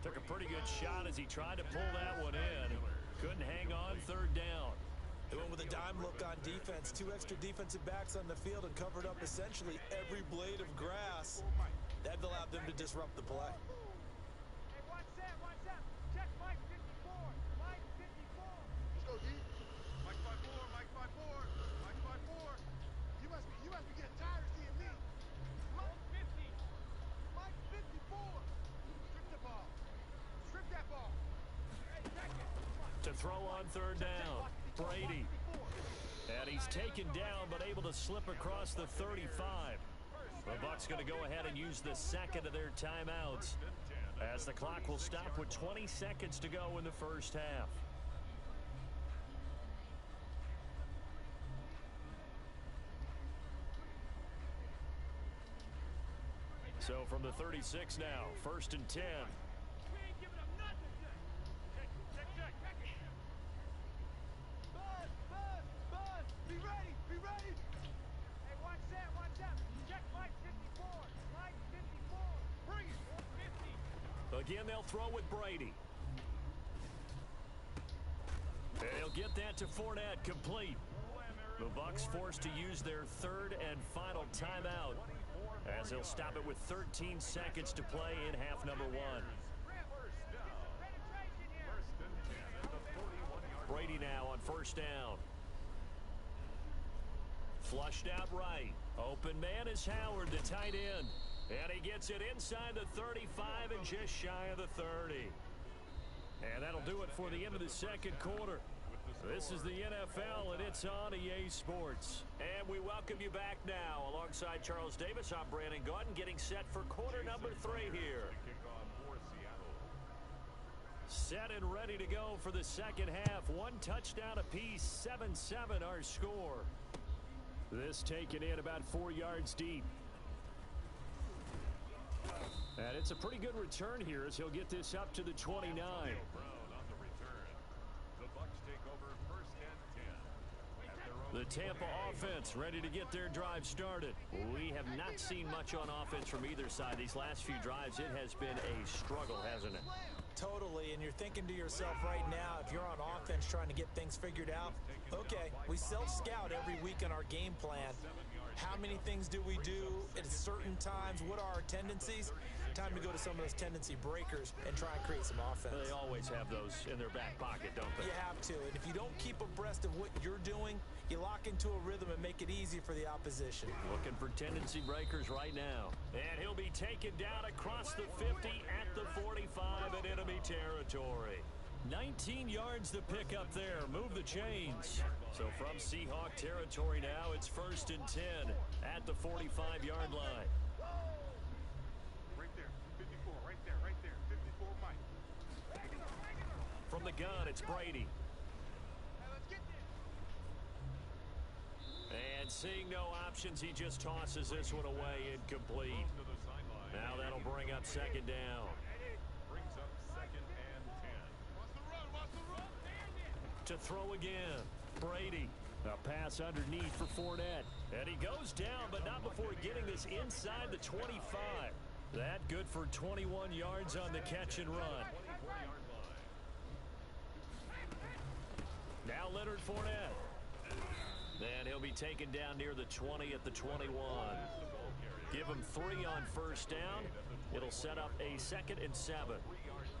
Took a pretty good shot as he tried to pull that one in. Couldn't hang on 3rd down. They went with a dime look on defense. 2 extra defensive backs on the field and covered up essentially every blade of grass. That allowed them to disrupt the play. Hey, watch that, watch that. Check Mike 54. Mike 54. Let's go, D. Mike 54, Mike 54, Mike 54. You must be getting tired of seeing me. Mike 50. Mike 54. Strip the ball. Strip that ball. Hey, check it. To throw on 3rd down, Brady. And he's taken down, but able to slip across the 35. The Bucs going to go ahead and use the 2nd of their timeouts as the clock will stop with 20 seconds to go in the 1st half. So from the 36 now, 1st and 10. We ain't giving up nothing. Check. Buzz. Be ready. Hey, watch that. Check Mike 54. Mike 54. Bring it. 50. Again, they'll throw with Brady. They'll get that to Fournette, complete. The Bucs forced to use their 3rd and final timeout as they'll stop it with 13 seconds to play in half number 1. Brady now on 1st down. Flushed out right. Open man is Howard, the tight end. And he gets it inside the 35 and just shy of the 30. And that'll do it for the end of the 2nd quarter. This is the NFL, and it's on EA Sports. And we welcome you back now. Alongside Charles Davis, I'm Brandon Gordon, getting set for quarter number 3 here. Set and ready to go for the 2nd half. 1 touchdown apiece, 7-7 our score. This taken in about 4 yards deep. And it's a pretty good return here as he'll get this up to the 29. The Tampa offense ready to get their drive started. We have not seen much on offense from either side. These last few drives, it has been a struggle, hasn't it? Totally, and you're thinking to yourself right now, if you're on offense trying to get things figured out, okay, we self-scout every week in our game plan. How many things do we do at certain times? What are our tendencies? Time to go to some of those tendency breakers and try and create some offense. They always have those in their back pocket, don't they? You have to, and if you don't keep abreast of what you're doing, you lock into a rhythm and make it easy for the opposition. Looking for tendency breakers right now. And he'll be taken down across the 50 at the 45 in enemy territory. 19 yards to pick up there. Move the chains. So from Seahawk territory now, it's 1st and 10 at the 45-yard line. Right there. 54. Right there. Right there. 54, Mike. From the gun, it's Brady. And seeing no options, he just tosses this one away, incomplete. Now that'll bring up 2nd down. Brings up 2nd and 10. To throw again, Brady. A pass underneath for Fournette. And he goes down, but not before getting this inside the 25. That good for 21 yards on the catch and run. Now Leonard Fournette. Then he'll be taken down near the 20 at the 21. Give him 3 on 1st down. It'll set up a 2nd and 7.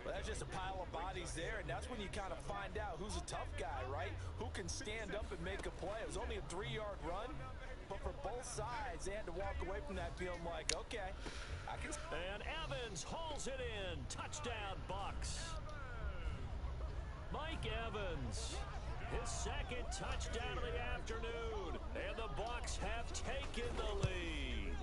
Well, that's just a pile of bodies there, and that's when you kind of find out who's a tough guy, right? Who can stand up and make a play. It was only a 3-yard run, but for both sides, they had to walk away from that feeling like, okay, I can. And Evans hauls it in. Touchdown, Bucks. Mike Evans, his 2nd touchdown of the afternoon, and the Bucks have taken the lead.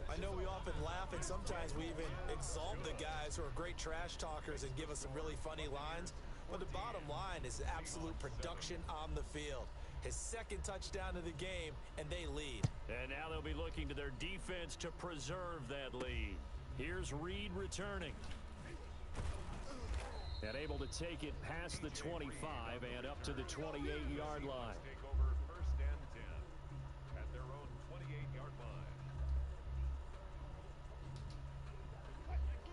I know we often laugh, and sometimes we even exalt the guys who are great trash talkers and give us some really funny lines. But the bottom line is absolute production on the field. His 2nd touchdown of the game, and they lead. And now they'll be looking to their defense to preserve that lead. Here's Reed returning. And able to take it past the 25 and up to the 28-yard line. Take over 1st and 10 at their own 28-yard line.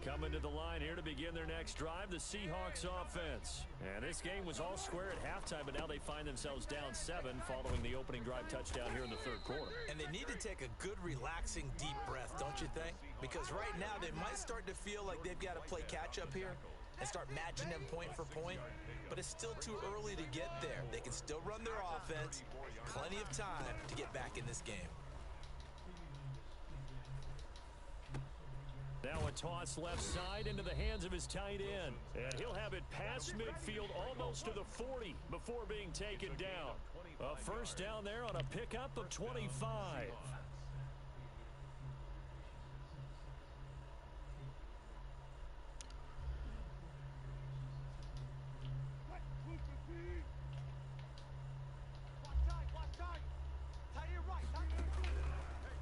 Coming to the line here to begin their next drive, the Seahawks offense. And this game was all square at halftime, but now they find themselves down 7 following the opening drive touchdown here in the 3rd quarter. And they need to take a good, relaxing, deep breath, don't you think? Because right now they might start to feel like they've got to play catch-up here and start matching them point for point. But it's still too early to get there. They can still run their offense. Plenty of time to get back in this game. Now a toss left side into the hands of his tight end. And he'll have it past midfield almost to the 40 before being taken down. A 1st down there on a pickup of 25.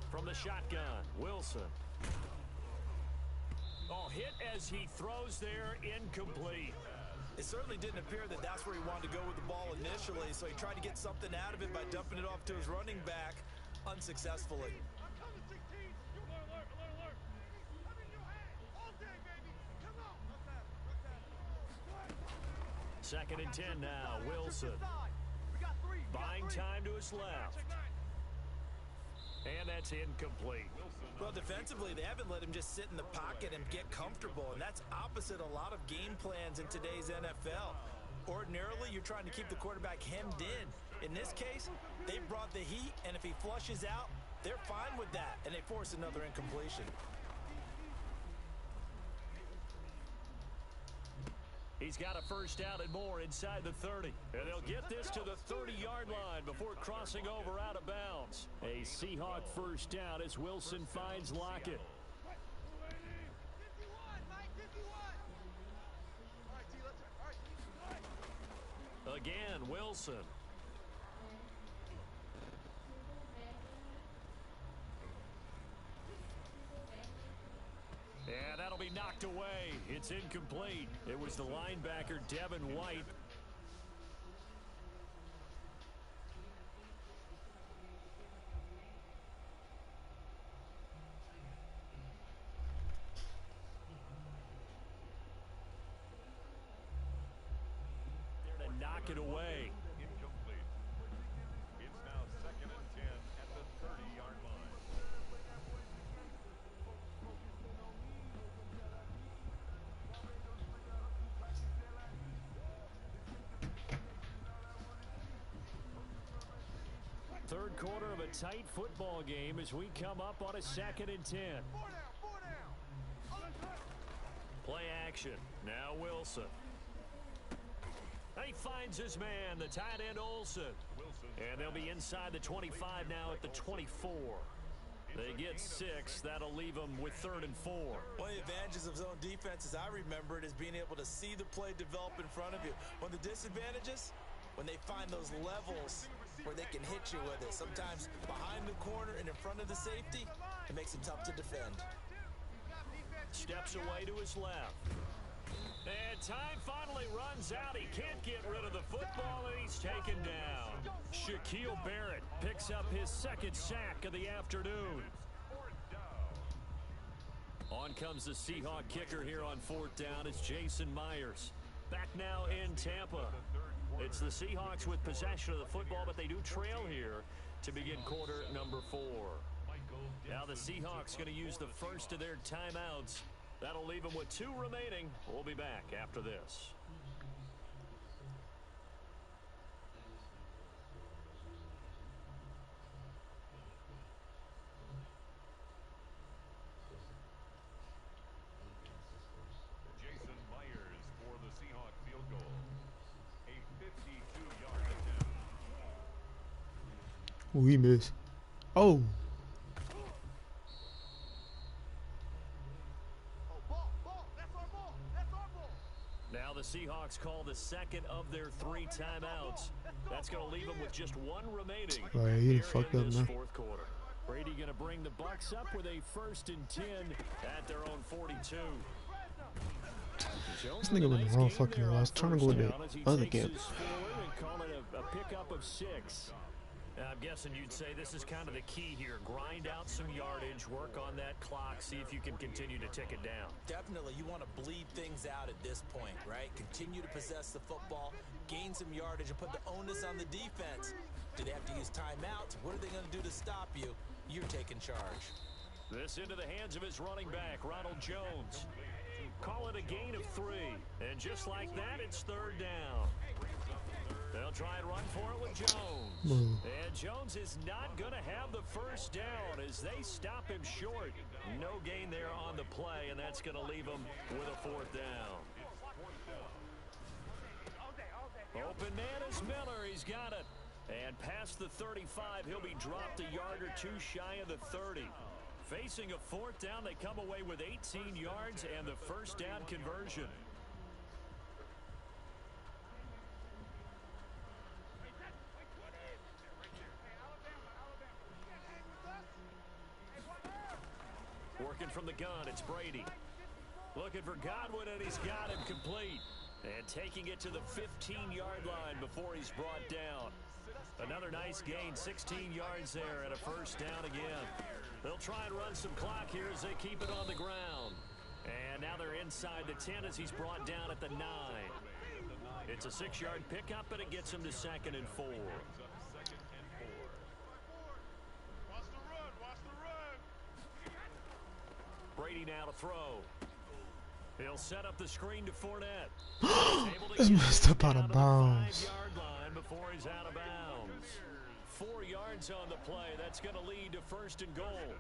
From the shotgun, Wilson. Oh, hit as he throws there, incomplete. It certainly didn't appear that that's where he wanted to go with the ball initially, so he tried to get something out of it by dumping it off to his running back unsuccessfully. 2nd and 10 now, Wilson. Buying time to his left. And that's incomplete. Well, defensively, they haven't let him just sit in the pocket and get comfortable, and that's opposite a lot of game plans in today's NFL. Ordinarily, you're trying to keep the quarterback hemmed in. In this case, they brought the heat, and if he flushes out, they're fine with that, and they force another incompletion. He's got a 1st down and more inside the 30. And they'll get this to the 30-yard line before crossing over out of bounds. A Seahawk 1st down as Wilson finds Lockett. Again, Wilson. And that'll be knocked away. It's incomplete. It was the linebacker, Devin White. There to knock it away. Incomplete. It's now 2nd and 10 at the 30. third quarter of a tight football game as we come up on a 2nd and 10. Play action. Now Wilson. He finds his man, the tight end Olsen. And they'll be inside the 25 now at the 24. They get 6. That'll leave them with 3rd and 4. One of the advantages of zone defense, as I remember it, is being able to see the play develop in front of you. One of the disadvantages, when they find those levels where they can hit you with it. Sometimes behind the corner and in front of the safety, it makes it tough to defend. Steps away to his left. And time finally runs out. He can't get rid of the football, and he's taken down. Shaquille Barrett picks up his 2nd sack of the afternoon. On comes the Seahawk kicker here on 4th down. It's Jason Myers. Back now in Tampa. It's the Seahawks with possession of the football, but they do trail here to begin quarter number 4. Now the Seahawks going to use the first of their timeouts. That'll leave them with 2 remaining. We'll be back after this. Jason Myers for the Seahawks field goal. A 52-yard attempt. We miss. Oh. Now the Seahawks call the 2nd of their 3 timeouts. That's going to leave them with just 1 remaining. Oh, yeah, he here fucked in up, this man. 4th quarter. Brady going to bring the Bucs up with a 1st and 10 at their own 42. This nigga went the wrong fucking way. I was trying to go with the other game. Call it a pickup of 6. I'm guessing you'd say this is kind of the key here. Grind out some yardage, work on that clock, see if you can continue to tick it down. Definitely, you want to bleed things out at this point, right? Continue to possess the football, gain some yardage, and put the onus on the defense. Do they have to use timeouts? What are they going to do to stop you? You're taking charge. This into the hands of his running back, Ronald Jones. Call it a gain of 3. And just like that, it's 3rd down. They'll try and run for it with Jones. And Jones is not going to have the first down as they stop him short. No gain there on the play, and that's going to leave him with a 4th down. Open man is Miller. He's got it. And past the 35, he'll be dropped a yard or 2 shy of the 30. Facing a 4th down, they come away with 18 yards and the first down conversion. Working from the gun, it's Brady. Looking for Godwin, and he's got him complete. And taking it to the 15-yard line before he's brought down. Another nice gain, 16 yards there, and a first down again. They'll try and run some clock here as they keep it on the ground. And now they're inside the 10 as he's brought down at the 9. It's a 6-yard pickup, and it gets him to 2nd and 4. Brady now to throw. He'll set up the screen to Fournette. This messed up out of bounds. 5-yard line before he's out of bounds. 4 yards on the play. That's going to lead to 1st and goal.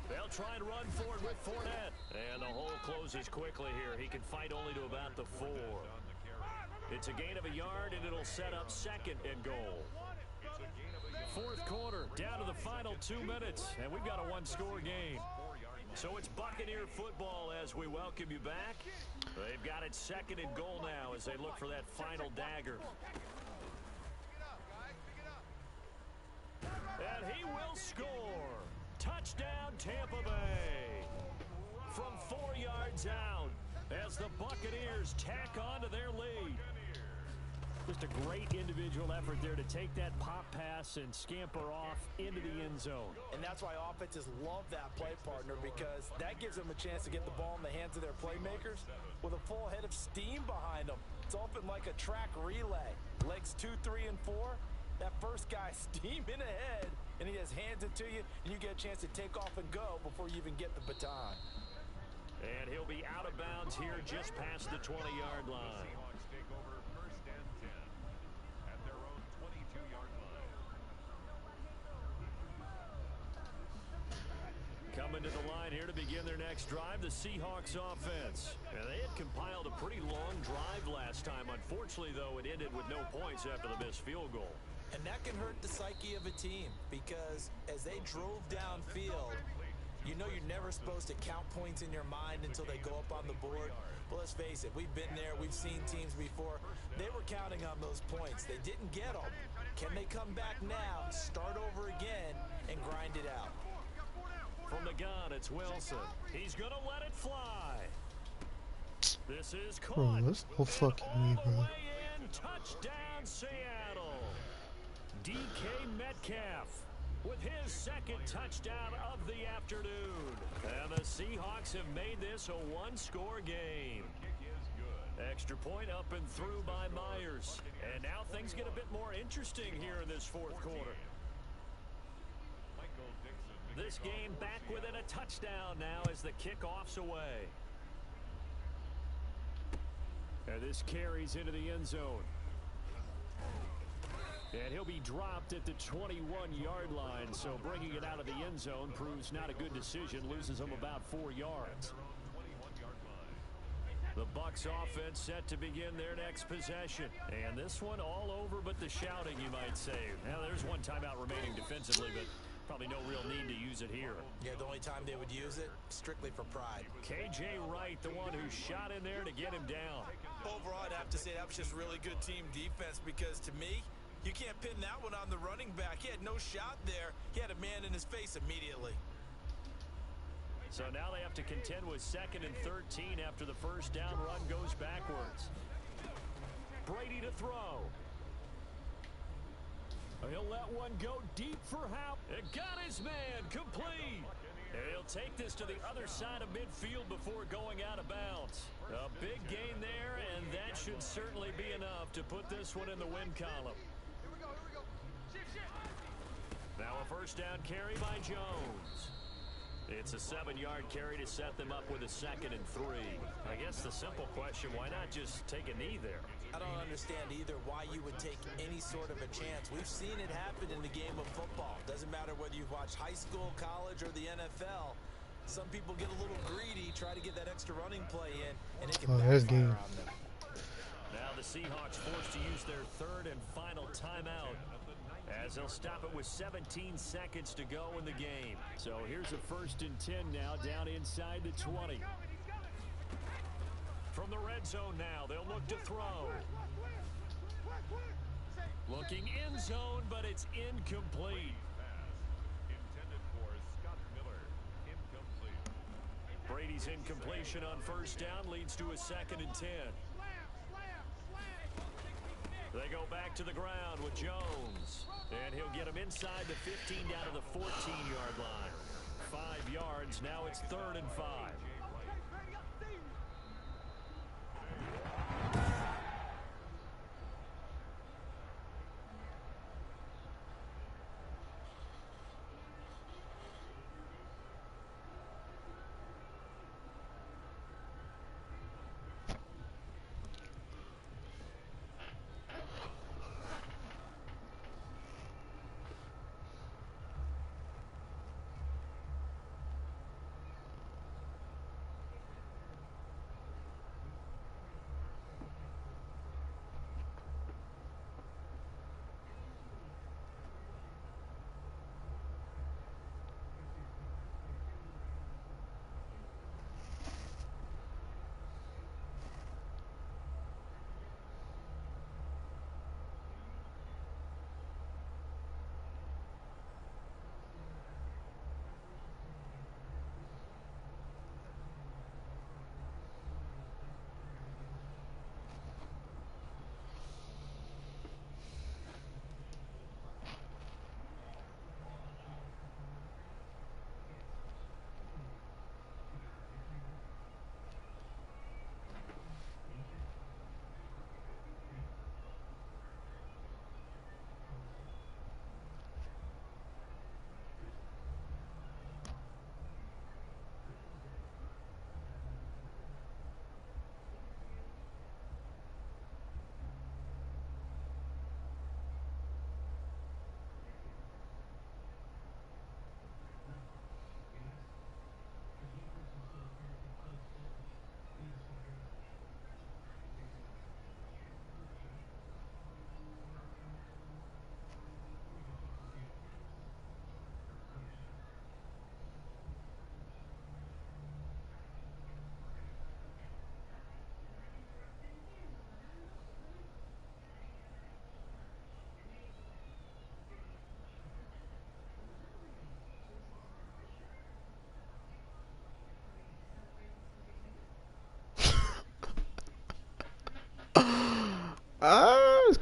They'll try and run forward with Fournette. And the hole closes quickly here. He can fight only to about the 4. It's a gain of a yard, and it'll set up 2nd and goal. 4th quarter, down to the final 2 minutes, and we've got a 1-score game. So it's Buccaneer football as we welcome you back. They've got it 2nd and goal now as they look for that final dagger. And he will score. Touchdown, Tampa Bay. From 4 yards out as the Buccaneers tack on to their lead. Just a great individual effort there to take that pop pass and scamper off into the end zone. And that's why offenses love that play partner, because that gives them a chance to get the ball in the hands of their playmakers with a full head of steam behind them. It's often like a track relay. Legs 2, 3, and 4. That first guy steaming ahead, and he just hands it to you, and you get a chance to take off and go before you even get the baton. And he'll be out of bounds here just past the 20-yard line. coming to the line here to begin their next drive, the Seahawks offense. And they had compiled a pretty long drive last time. Unfortunately, though, it ended with no points after the missed field goal. And that can hurt the psyche of a team because as they drove downfield, you know you're never supposed to count points in your mind until they go up on the board. But let's face it, we've been there. We've seen teams before. They were counting on those points. They didn't get them. Can they come back now, start over again, and grind it out? From the gun, it's Wilson. He's going to let it fly. This is caught. Bro, that's no fucking way, All the bro. way in. Touchdown, Seattle. DK Metcalf with his second touchdown of the afternoon. And the Seahawks have made this a one-score game. Extra point up and through by Myers. And now things get a bit more interesting here in this fourth quarter. This game back within a touchdown now as the kickoff's away. And this carries into the end zone. And he'll be dropped at the 21-yard line, so bringing it out of the end zone proves not a good decision, loses him about 4 yards. The Bucs offense set to begin their next possession. And this one all over but the shouting, you might say. Now, there's one timeout remaining defensively, but probably no real need to use it here. Yeah, the only time they would use it, strictly for pride. KJ Wright, the one who shot in there to get him down. Overall, I'd have to say that was just really good team defense because to me, you can't pin that one on the running back. He had no shot there. He had a man in his face immediately. So now they have to contend with 2nd and 13 after the first down run goes backwards. Brady to throw. He'll let one go deep for Howe. It got his man complete. And he'll take this to the other side of midfield before going out of bounds. A big gain there, and that should certainly be enough to put this one in the win column. Now a first down carry by Jones. It's a 7-yard carry to set them up with a 2nd and 3. I guess the simple question, why not just take a knee there? I don't understand either why you would take any sort of a chance. We've seen it happen in the game of football. Doesn't matter whether you've watched high school, college, or the NFL. Some people get a little greedy, try to get that extra running play in, and it can backfire on them. Now the Seahawks forced to use their 3rd and final timeout, as they'll stop it with 17 seconds to go in the game. So here's a 1st and 10 now down inside the 20. From the red zone now, they'll look to throw. Looking end zone, but it's incomplete. Intended for Scott Miller. Incomplete. Brady's incompletion on first down leads to a 2nd and 10. They go back to the ground with Jones. And he'll get him inside the 15 down to the 14-yard line. 5 yards. Now it's 3rd and 5.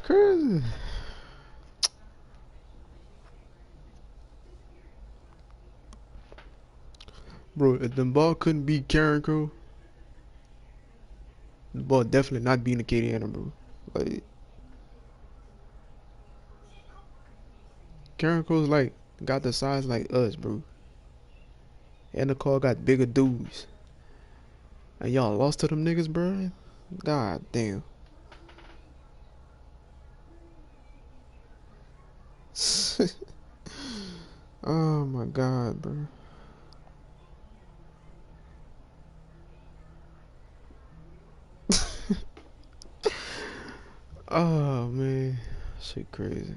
crazy. Bro, if the ball couldn't beat Karen Crow, the ball definitely not beating the Katie Anna, bro. Like, Karen Crow's like, got the size like us, bro. And the call got bigger dudes. And y'all lost to them niggas, bro? God damn. Oh my god, bro. Oh man. Shit crazy.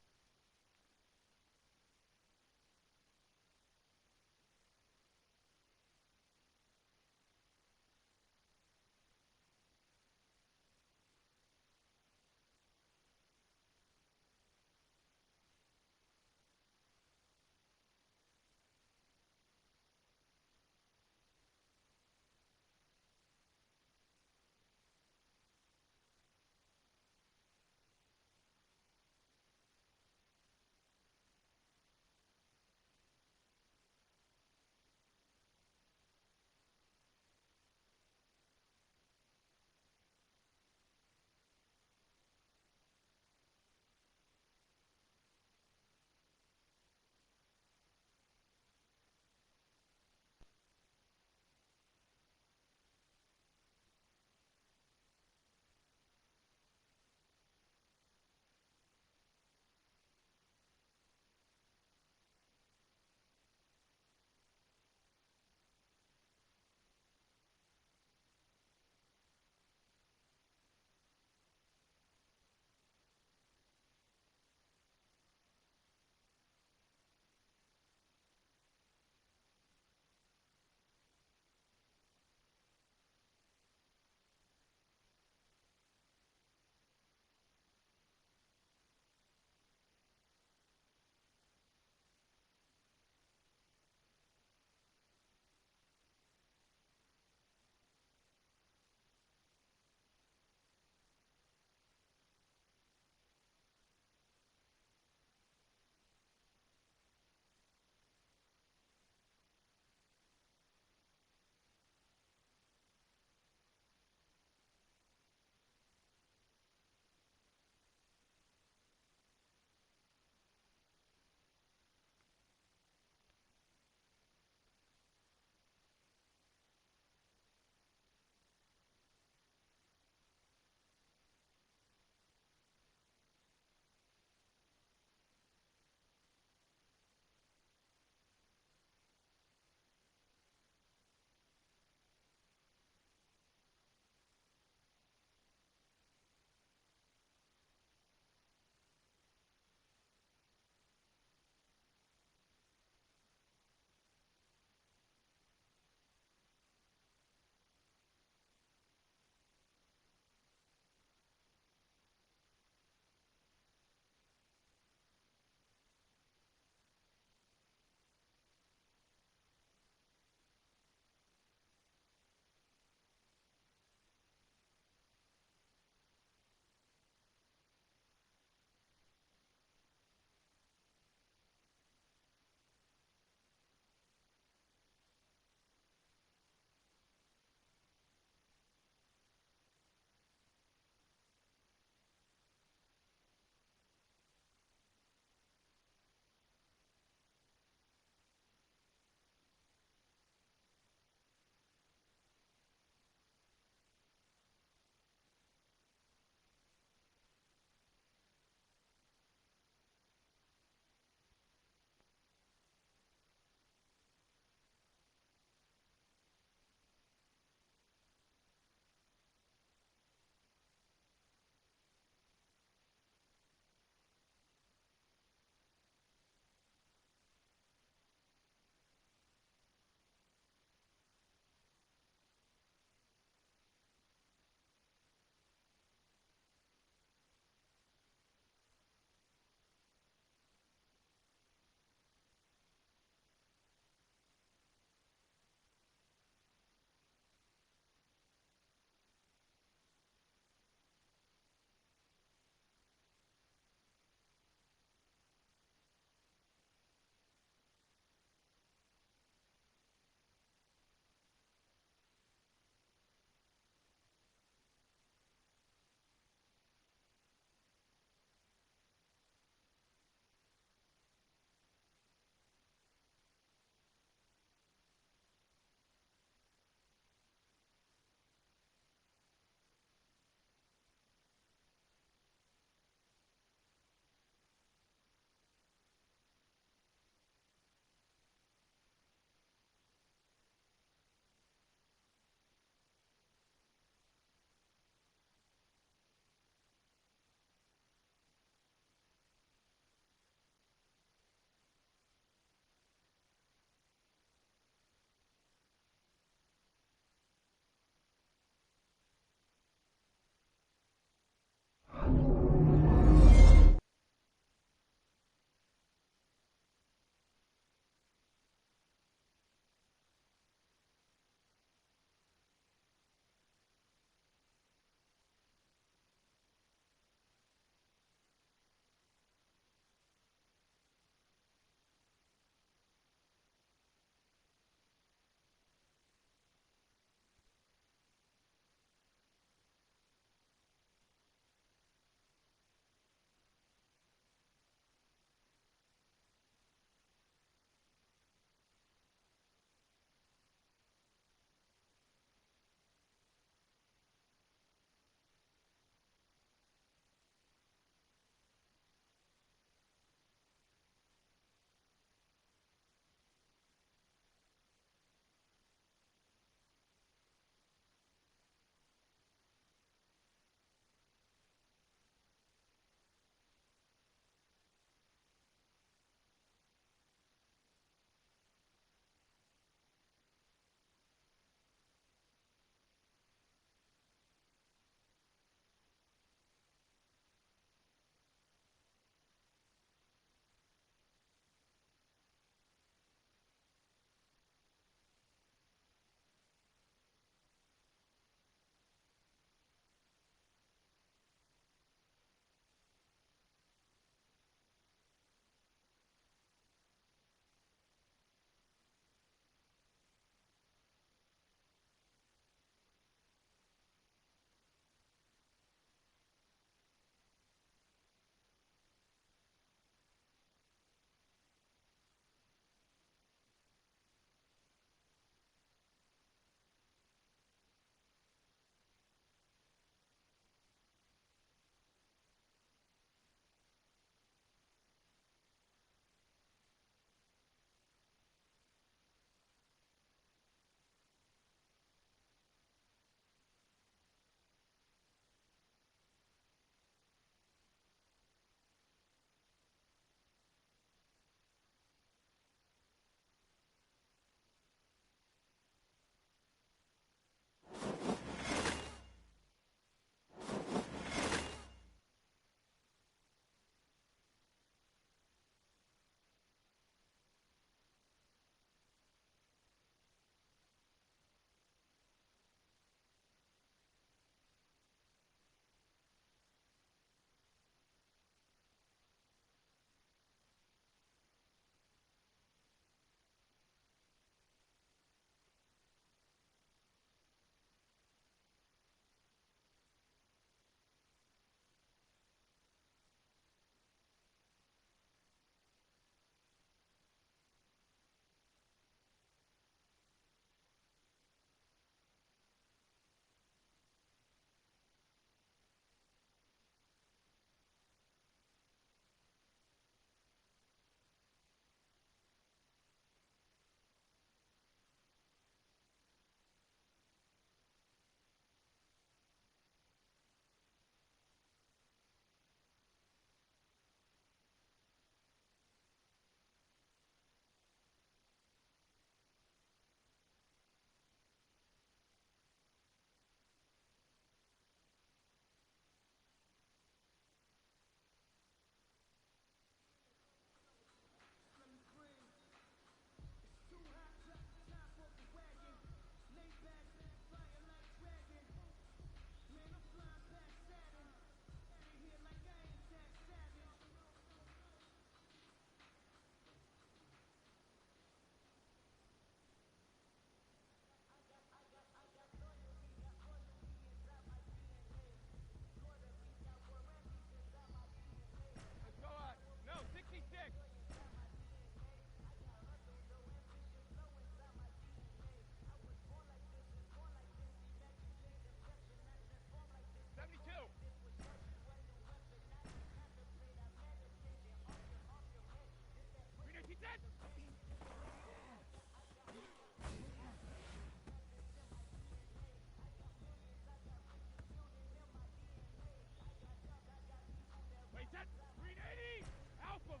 Wait, set. 380. Alpha.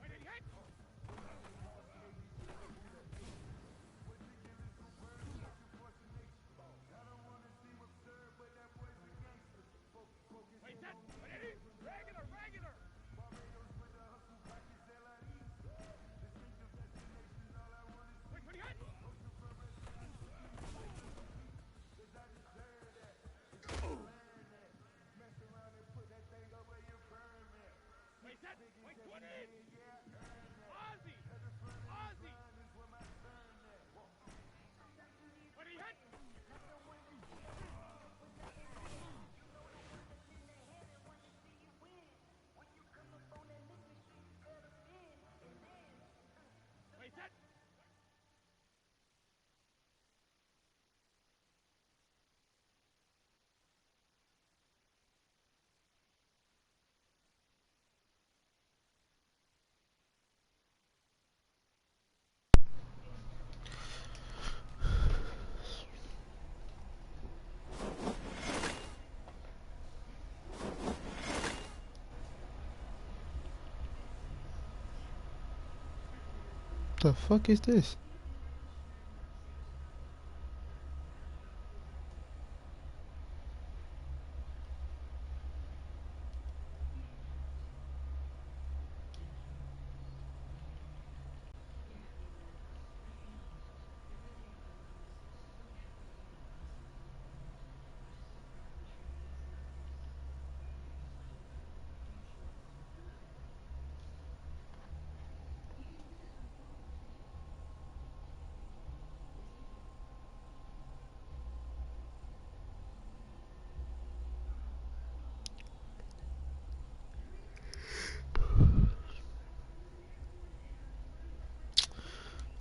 Wait, it hit. Wait, set. 180. Regular, regular. Wait, 20 hit. Wait, set. Wait, 20. Ozzy. Ozzy. 20 hit. Wait, set. The fuck is this?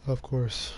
Of course.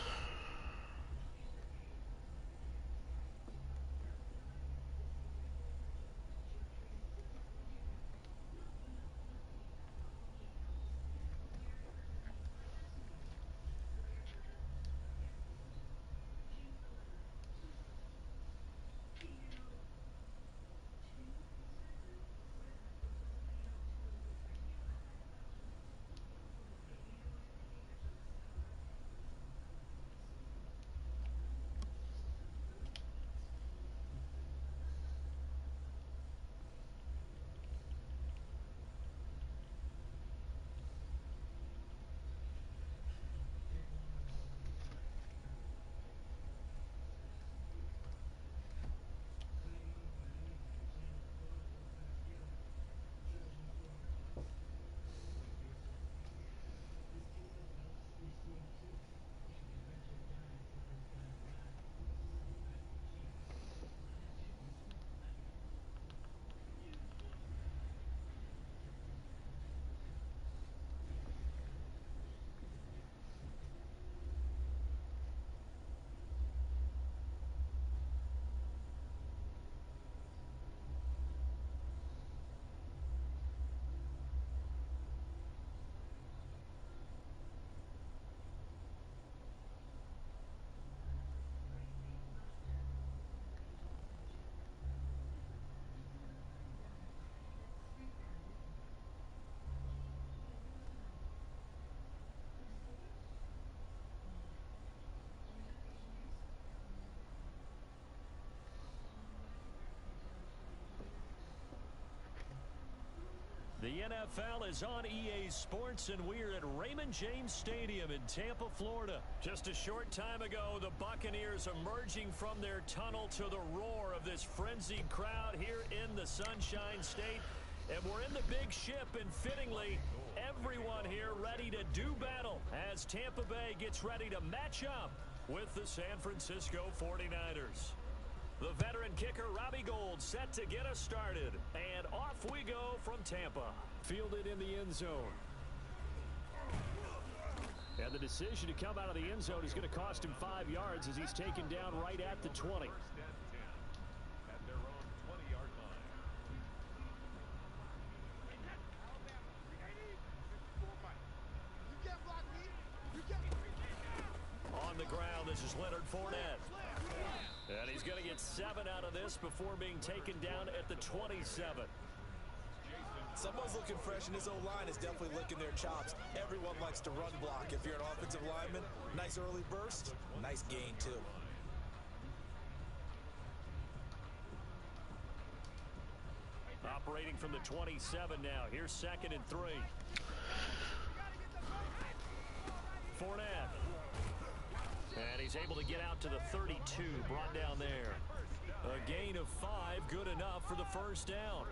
The NFL is on EA Sports, and we're at Raymond James Stadium in Tampa, Florida. Just a short time ago, the Buccaneers emerging from their tunnel to the roar of this frenzied crowd here in the Sunshine State. And we're in the big ship, and fittingly, everyone here ready to do battle as Tampa Bay gets ready to match up with the San Francisco 49ers. The veteran kicker, Robbie Gould, set to get us started. And off we go from Tampa. Fielded in the end zone. And the decision to come out of the end zone is going to cost him 5 yards as he's taken down right at the 20. First and 10 at their own 20-yard line. You can't block me. You can't. On the This is Leonard Fournette. And he's going to get 7 out of this before being taken down at the 27. Someone's looking fresh, and his O-line is definitely licking their chops. Everyone likes to run block. If you're an offensive lineman, nice early burst, nice gain, too. Operating from the 27 now. Here's 2nd and 3. Fournette. And he's able to get out to the 32, brought down there. A gain of 5, good enough for the first down.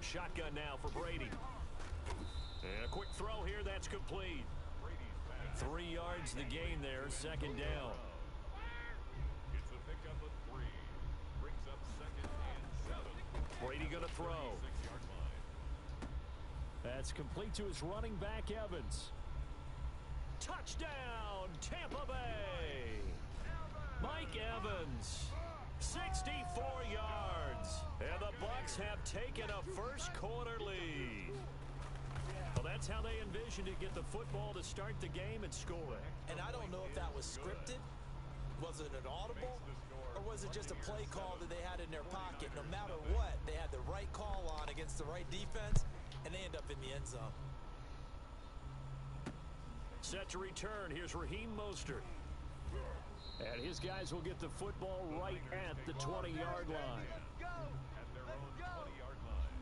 Shotgun now for Brady. And a quick throw here, that's complete. 3 yards the gain there, 2nd down. It's a pickup of 3. Brings up 2nd and 7. Brady going to throw. 6-yard line. That's complete to his running back, Evans. Touchdown, Tampa Bay. Mike Evans, 64 yards. And the Bucs have taken a first quarter lead. Well, that's how they envisioned it, get the football to start the game and score it. And I don't know if that was scripted. Was it an audible? Or was it just a play call that they had in their pocket? No matter what, they had the right call on against the right defense, and they end up in the end zone. Set to return. Here's Raheem Mostert. And his guys will get the football right at the 20-yard line. At their own 20-yard line.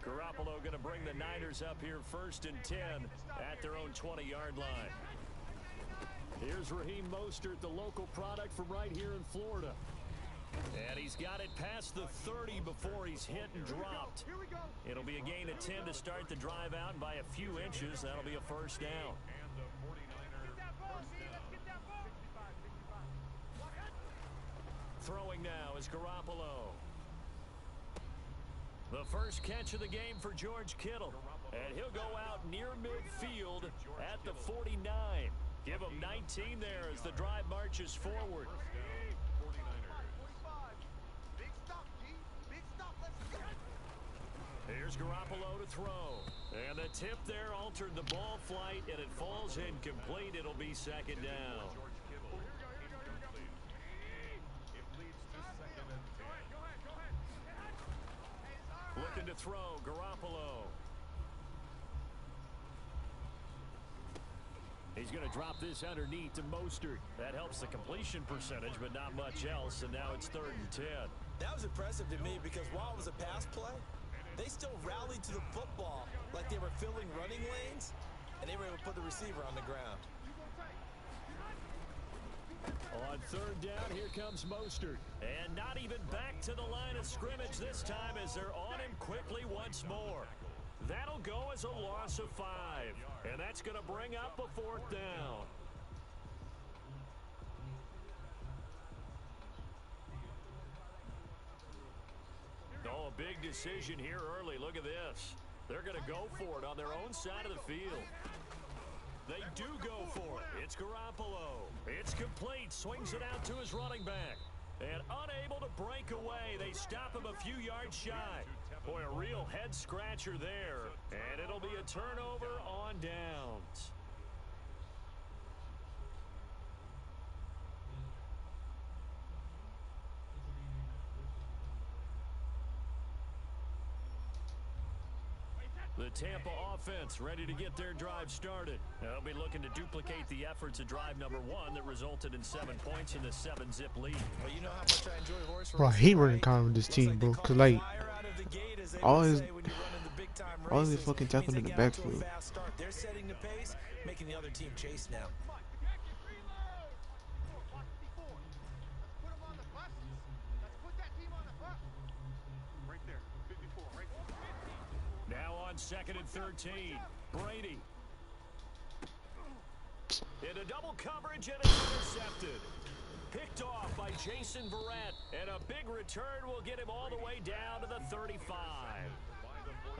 Garoppolo going to bring the Niners up here 1st and 10 at their own 20-yard line. Here's Raheem Mostert, the local product from right here in Florida. And he's got it past the 30 before he's hit and dropped. It'll be a gain of 10 to start the drive out, and by a few inches, that'll be a first down. And the 49er first down. Throwing now is Garoppolo. The first catch of the game for George Kittle. And he'll go out near midfield at the 49. Give him 19 there as the drive marches forward. Here's Garoppolo to throw. And the tip there altered the ball flight, and it falls incomplete. It'll be 2nd down. George Kittle incomplete. It leads to 2nd and 10. Looking to throw, Garoppolo. He's going to drop this underneath to Mostert. That helps the completion percentage, but not much else, and now it's 3rd and 10. That was impressive to me because while it was a pass play, they still rallied to the football like they were filling running lanes, and they were able to put the receiver on the ground. On 3rd down, here comes Mostert. And not even back to the line of scrimmage this time as they're on him quickly once more. That'll go as a loss of 5. And that's going to bring up a 4th down. Oh, a big decision here early. Look at this. They're going to go for it on their own side of the field. They do go for it. It's Garoppolo. It's complete. Swings it out to his running back. And unable to break away. They stop him a few yards shy. Boy, a real head-scratcher there. And it'll be a turnover on downs. The Tampa offense ready to get their drive started. They'll be looking to duplicate the efforts of drive number 1 that resulted in 7 points in the 7-zip lead. Well, you know how much I enjoy horse Bro, I hate running kind with this team, bro. Cause like all his fucking tackling in the backfield. They're setting the pace, making the other team chase now. Now on 2nd and 13, Brady. Into double coverage and it's intercepted. Picked off by Jason Verrett, and a big return will get him all the way down to the 35.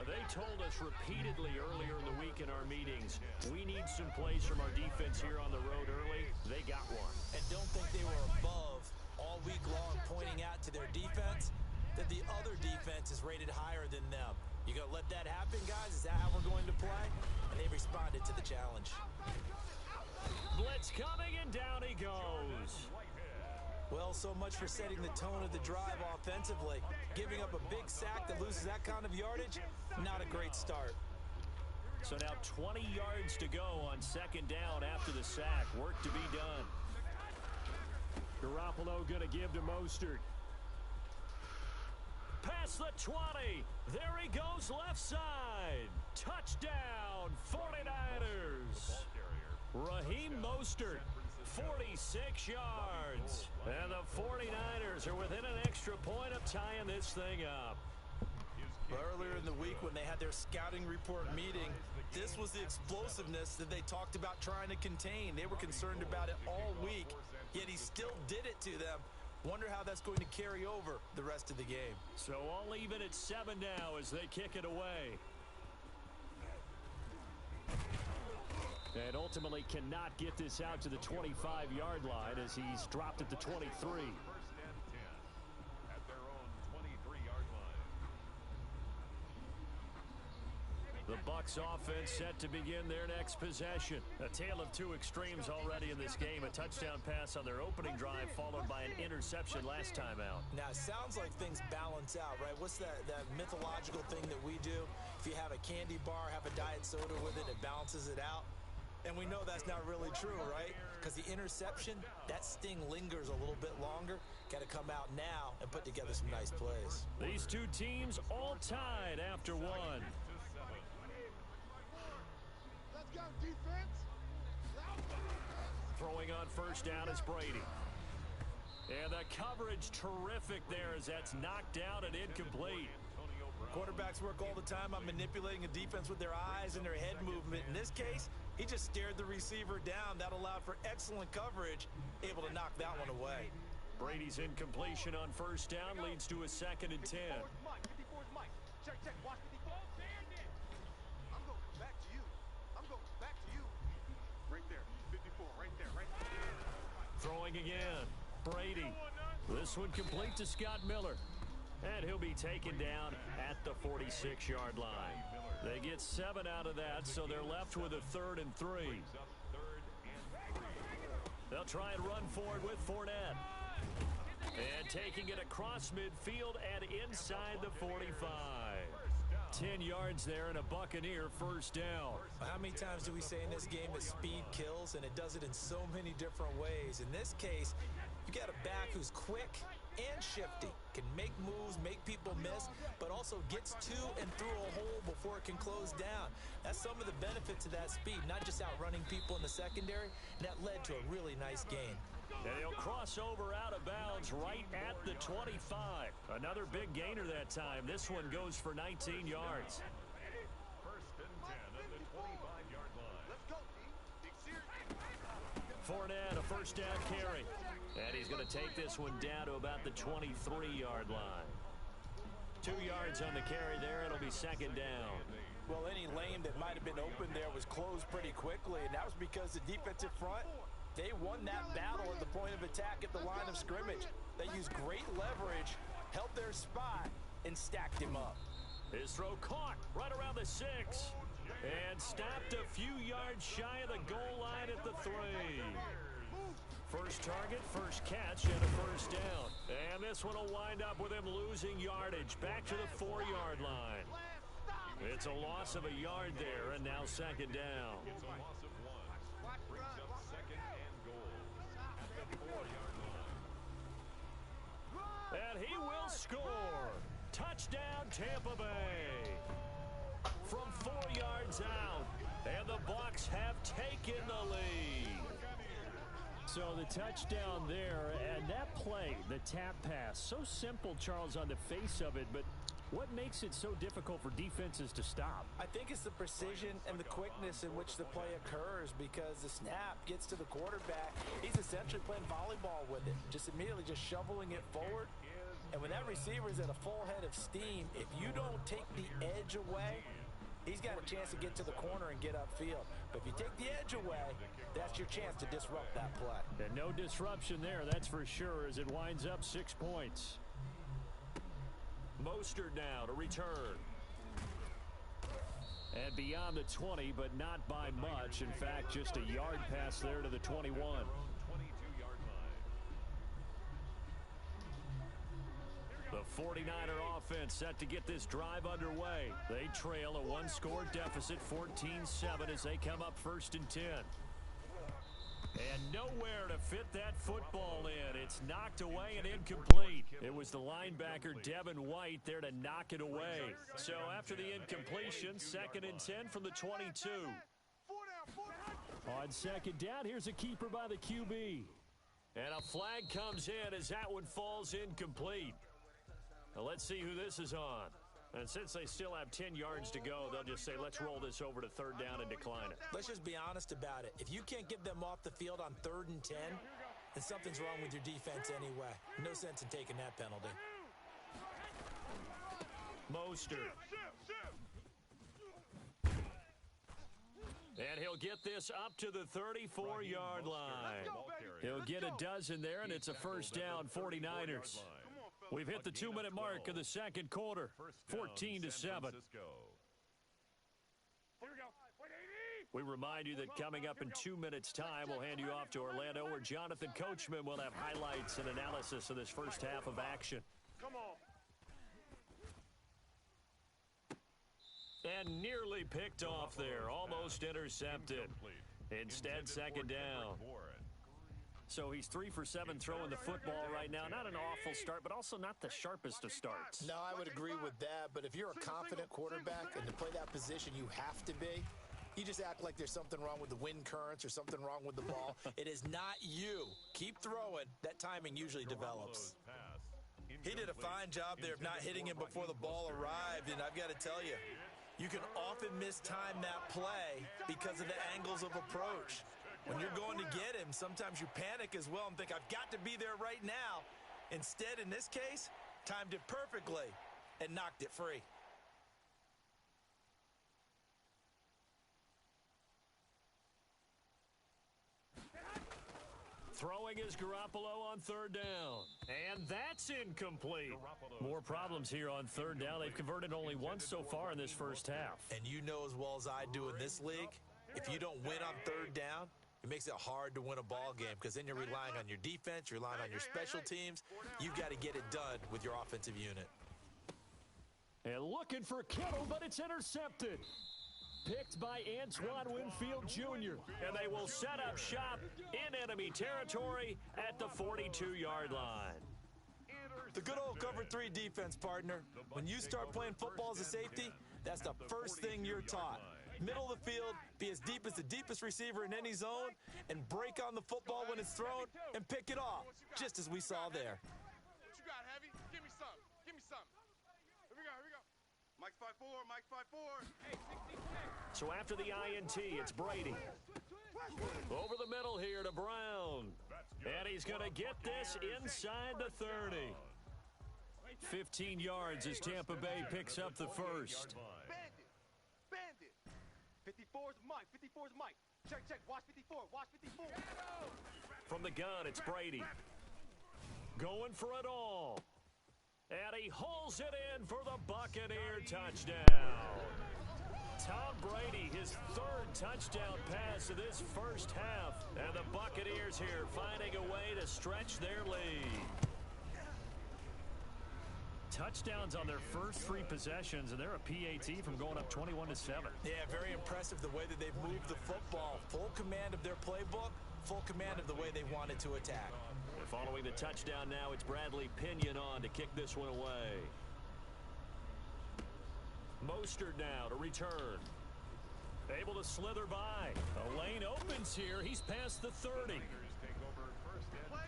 They told us repeatedly earlier in the week in our meetings, we need some plays from our defense here on the road early. They got one. And don't think they were above all week long pointing out to their defense. that the other defense is rated higher than them. You gonna let that happen, guys? Is that how we're going to play? And they responded to the challenge. Blitz coming, and down he goes. Well, so much for setting the tone of the drive offensively. Giving up a big sack that loses that kind of yardage, not a great start. So now 20 yards to go on second down after the sack. Work to be done. Garoppolo going to give to Mostert. Past the 20. There he goes left side. Touchdown, 49ers. Raheem Mostert, 46 yards. And the 49ers are within an extra point of tying this thing up. Earlier in the week when they had their scouting report meeting, this was the explosiveness that they talked about trying to contain. They were concerned about it all week, yet he still did it to them. Wonder how that's going to carry over the rest of the game. So all even at 7 now as they kick it away. And ultimately cannot get this out to the 25-yard line as he's dropped at the 23. First and 10 at their own 23-yard line. The Bucs offense set to begin their next possession. A tale of two extremes already in this game. A touchdown pass on their opening drive followed by an interception last time out. Now, it sounds like things balance out, right? What's that mythological thing that we do? If you have a candy bar, have a diet soda with it, it balances it out. And we know that's not really true, right? Because the interception, that sting lingers a little bit longer. Got to come out now and put together some nice plays. These two teams all tied after one. Let's go, defense. Throwing on first down is Brady. And the coverage terrific there as that's knocked out and incomplete. Quarterbacks work all the time on manipulating a defense with their eyes and their head movement. In this case, he just stared the receiver down. That allowed for excellent coverage, able to knock that one away. Brady's incompletion on first down leads to a 2nd and 10. 54's Mike. Check, watch 54. I'm going back to you. Right there, 54, right there. Throwing again, Brady. This one complete to Scott Miller. And he'll be taken down at the 46-yard line. They get 7 out of that, so they're left with a 3rd and 3. They'll try and run forward with Fournette. And taking it across midfield and inside the 45. 10 yards there and a Buccaneer first down. How many times do we say in this game that speed kills, and it does it in so many different ways? In this case, you got a back who's quick and shifty, can make moves, make people miss, but also gets to and through a hole before it can close down. That's some of the benefits of that speed, not just outrunning people in the secondary, and that led to a really nice gain. And he'll cross over out of bounds right at the 25. Another big gainer that time. This one goes for 19 yards. First and 10 at the 25-yard line. Let's go, D. Big series. Fournette, a first down carry. And he's going to take this one down to about the 23-yard line. 2 yards on the carry there. It'll be 2nd down. Well, any lane that might have been open there was closed pretty quickly, and that was because the defensive front, they won that battle at the point of attack at the line of scrimmage. They used great leverage, held their spot, and stacked him up. His throw caught right around the 6. And stopped a few yards shy of the goal line at the 3. First target, first catch, and a first down. And this one will wind up with him losing yardage back to the 4-yard line. It's a loss of a yard there, and now 2nd down. It's a loss of 1. Brings up 2nd and goal at the 4-yard line. And he will score. Touchdown, Tampa Bay. From 4 yards out, and the Bucs have taken the lead. So the touchdown there, and that play, the tap pass, so simple, Charles, on the face of it, but what makes it so difficult for defenses to stop? I think it's the precision and the quickness in which the play occurs, because the snap gets to the quarterback. He's essentially playing volleyball with it, just immediately just shoveling it forward. And when that receiver is at a full head of steam, if you don't take the edge away, he's got a chance to get to the corner and get upfield. But if you take the edge away, that's your chance to disrupt that play. And no disruption there, that's for sure, as it winds up 6 points. Mostert now to return. And beyond the 20, but not by much. In fact, just a yard pass there to the 21. 22-yard line. The 49er offense set to get this drive underway. They trail a one-score deficit, 14-7, as they come up 1st and 10. And nowhere to fit that football in. It's knocked away and incomplete. It was the linebacker, Devin White, there to knock it away. So after the incompletion, 2nd and 10 from the 22. On 2nd down, here's a keeper by the QB. And a flag comes in as that one falls incomplete. Now let's see who this is on. And since they still have 10 yards to go, they'll just say, let's roll this over to 3rd down and decline it. Let's just be honest about it. If you can't get them off the field on 3rd and 10, then something's wrong with your defense anyway. No sense in taking that penalty. Mostert. And he'll get this up to the 34-yard line. He'll get a dozen there, and it's a 1st down, 49ers. We've hit the 2-minute mark of the 2nd quarter, 14-7. We remind you that coming up in 2 minutes' time, we'll hand you off to Orlando, where Jonathan Coachman will have highlights and analysis of this first half of action. Come on. And nearly picked off there, almost intercepted. Instead, 2nd down. So he's 3 for 7 throwing the football right now. Not an awful start, but also not the sharpest of starts. No, I would agree with that. But if you're a confident quarterback and to play that position, you have to be. You just act like there's something wrong with the wind currents or something wrong with the ball. It is not you. Keep throwing. That timing usually develops. He did a fine job there of not hitting him before the ball arrived. And I've got to tell you, you can often mistime that play because of the angles of approach. When you're going to get him, sometimes you panic as well and think, I've got to be there right now. Instead, in this case, timed it perfectly and knocked it free. Throwing is Garoppolo on 3rd down. And that's incomplete. More problems here on 3rd down. They've converted only once so far in this first half. And you know as well as I do in this league, if you don't win on 3rd down, it makes it hard to win a ball game because then you're relying on your defense, you're relying on your special teams. You've got to get it done with your offensive unit. And looking for Kittle, but it's intercepted. Picked by Antoine Winfield Jr. And they will set up shop in enemy territory at the 42-yard line. The good old cover 3 defense, partner. When you start playing football as a safety, that's the first thing you're taught. Middle of the field, be as deep as the deepest receiver in any zone, and break on the football when it's thrown and pick it off, just as we saw there. What you got, Heavy? Give me something. Give me something. Here we go, here we go. Mike's 5'4", Mike's 5'4". So after the INT, it's Brady. Over the middle here to Brown. And he's going to get this inside the 30. 15 yards as Tampa Bay picks up the first. Bandit. Bandit. 54's Mike. 54's Mike. Check, check. Watch 54. Watch 54. From the gun, it's Brady. Going for it all. And he hauls it in for the Buccaneer touchdown. Tom Brady, his 3rd touchdown pass of this first half. And the Buccaneers here finding a way to stretch their lead. Touchdowns on their first 3 possessions, and they're a PAT from going up 21-7. Yeah, very impressive the way that they've moved the football. Full command of their playbook, full command of the way they wanted to attack. And following the touchdown now, it's Bradley Pinion on to kick this one away. Mostert now to return. Able to slither by. A lane opens here. He's past the 30. Take over 1st and 10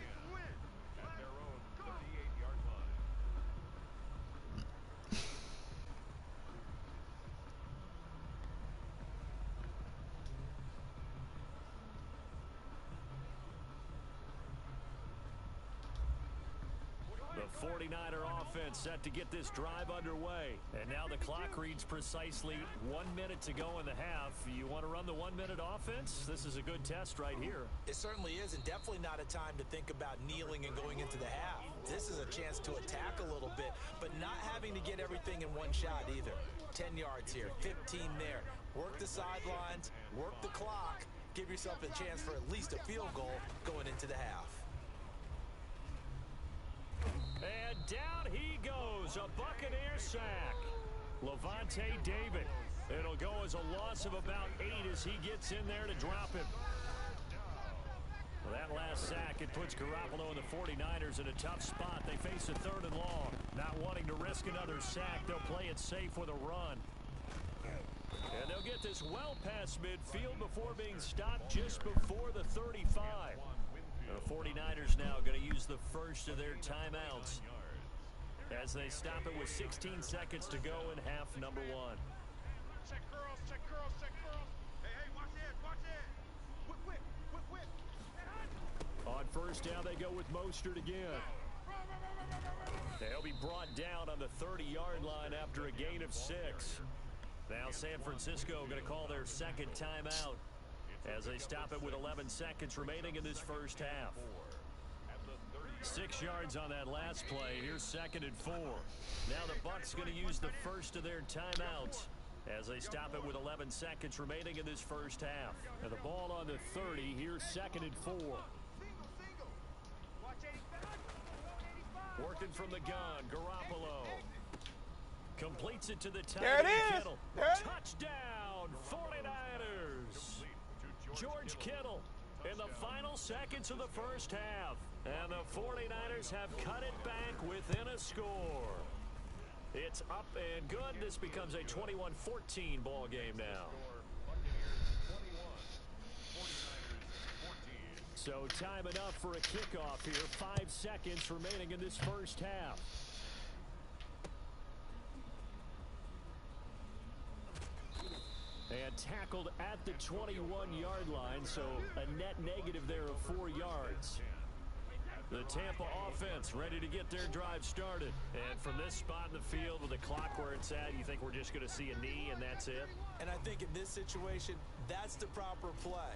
at their own 38-yard line. The 49er offense set to get this drive underway. And now the clock reads precisely 1 minute to go in the half. You want to run the 1 minute offense? This is a good test right here. It certainly is, and definitely not a time to think about kneeling and going into the half. This is a chance to attack a little bit, but not having to get everything in one shot either. 10 yards here, 15 there. Work the sidelines, work the clock, give yourself a chance for at least a field goal going into the half. And down he goes, a Buccaneer sack. Levante David. It'll go as a loss of about 8 as he gets in there to drop him. Well, that last sack, it puts Garoppolo and the 49ers in a tough spot. They face a 3rd and long. Not wanting to risk another sack, they'll play it safe with a run. And they'll get this well past midfield before being stopped just before the 35. The 49ers now going to use the first of their timeouts as they stop it with 16 seconds to go in half number 1. Check girls, check girls, check girls. Hey, watch it, watch it. Whip. On first down, they go with Mostert again. They'll be brought down on the 30-yard line after a gain of 6. Now San Francisco going to call their second timeout as they stop it with 11 seconds remaining in this first half. 6 yards on that last play. Here's 2nd and 4. Now the Bucs going to use the first of their timeouts as they stop it with 11 seconds remaining in this first half. And the ball on the 30. Here's 2nd and 4. Working from the gun, Garoppolo completes it to the tight end. There it is. Kittle. Touchdown, 49ers. George Kittle in the final seconds of the first half. And the 49ers have cut it back within a score. It's up and good. This becomes a 21-14 ball game now. So time enough for a kickoff here. 5 seconds remaining in this first half. And tackled at the 21-yard line, so a net negative there of 4 yards. The Tampa offense ready to get their drive started. And from this spot in the field with the clock where it's at, you think we're just going to see a knee and that's it? And I think in this situation, that's the proper play.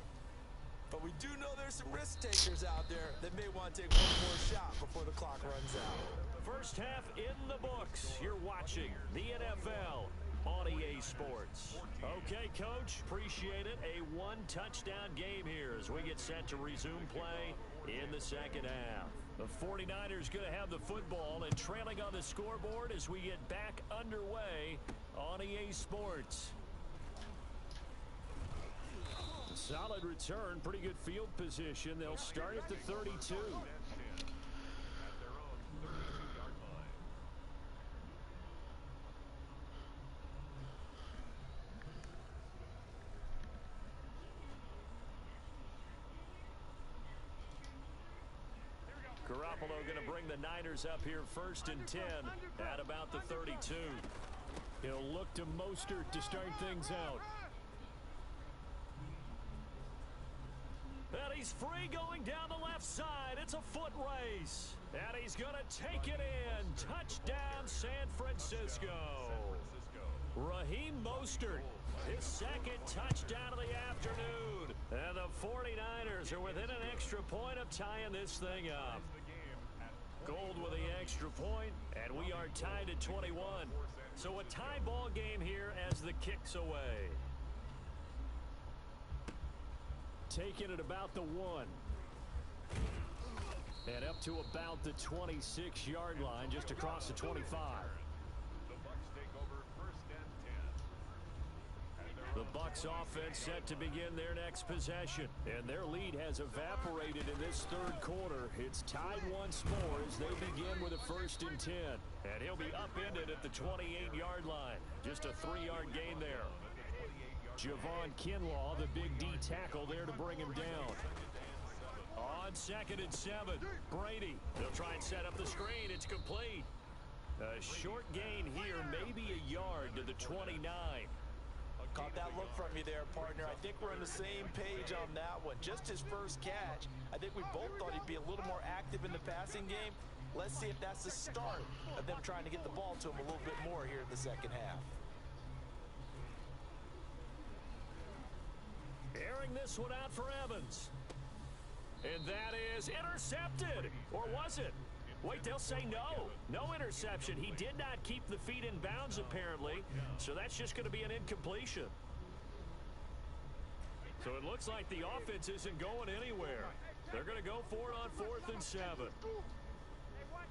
But we do know there's some risk takers out there that may want to take one more shot before the clock runs out. First half in the books. You're watching the NFL on EA Sports. Okay, Coach, appreciate it. A 1-touchdown game here as we get set to resume play in the second half. The 49ers going to have the football and trailing on the scoreboard as we get back underway on EA Sports. Solid return, pretty good field position. They'll start at the 32. Garoppolo going to bring the Niners up here 1st and 10 at about the 32. He'll look to Mostert to start things out. And he's free going down the left side. It's a foot race. And he's going to take it in. Touchdown, San Francisco. Raheem Mostert, his 2nd touchdown of the afternoon. And the 49ers are within an extra point of tying this thing up. Gold with the extra point, and we are tied at 21. So a tie ball game here as the kick's away. Taking it about the 1. And up to about the 26-yard line, just across the 25. The Bucs offense set to begin their next possession. And their lead has evaporated in this 3rd quarter. It's tied once more as they begin with a 1st and 10. And he'll be upended at the 28-yard line. Just a 3-yard gain there. Javon Kinlaw, the big D tackle there to bring him down. On 2nd and 7, Brady. They'll try and set up the screen. It's complete. A short gain here, maybe a yard to the 29. Caught that look from you there, partner. I think we're on the same page on that one. Just his first catch. I think we both thought he'd be a little more active in the passing game. Let's see if that's the start of them trying to get the ball to him a little bit more here in the second half. Airing this one out for Evans. And that is intercepted. Or was it? Wait, they'll say no. No interception. He did not keep the feet in bounds, apparently. So that's just going to be an incompletion. So it looks like the offense isn't going anywhere. They're going to go for it on 4th and 7. Hey, watch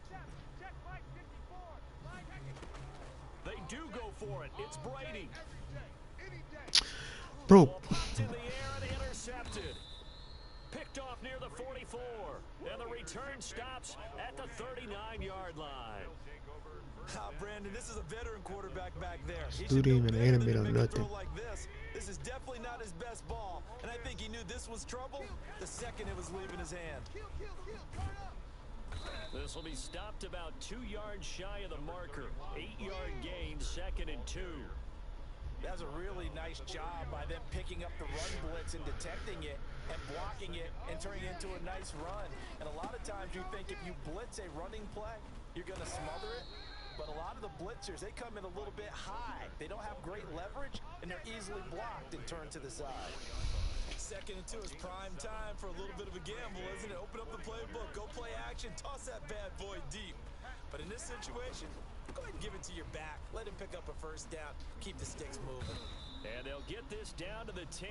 that. Check Mike 54. They do go for it. It's Brady. Bro. Ball popped in the air and intercepted. Picked off near the 44. And the return stops at the 39-yard line. Brandon, this is a veteran quarterback back there. This dude didn't even animate on nothing. Like this is definitely not his best ball. And I think he knew this was trouble the second it was leaving his hand. This will be stopped about 2 yards shy of the marker. 8-yard gain, 2nd and 2. That's a really nice job by them picking up the run blitz and detecting it and blocking it and turning it into a nice run. And a lot of times you think if you blitz a running play, you're going to smother it. But a lot of the blitzers, they come in a little bit high. They don't have great leverage, and they're easily blocked and turned to the side. 2nd and 2 is prime time for a little bit of a gamble, isn't it? Open up the playbook, go play action, toss that bad boy deep. But in this situation, go ahead and give it to your back. Let him pick up a first down. Keep the sticks moving. And they'll get this down to the 10.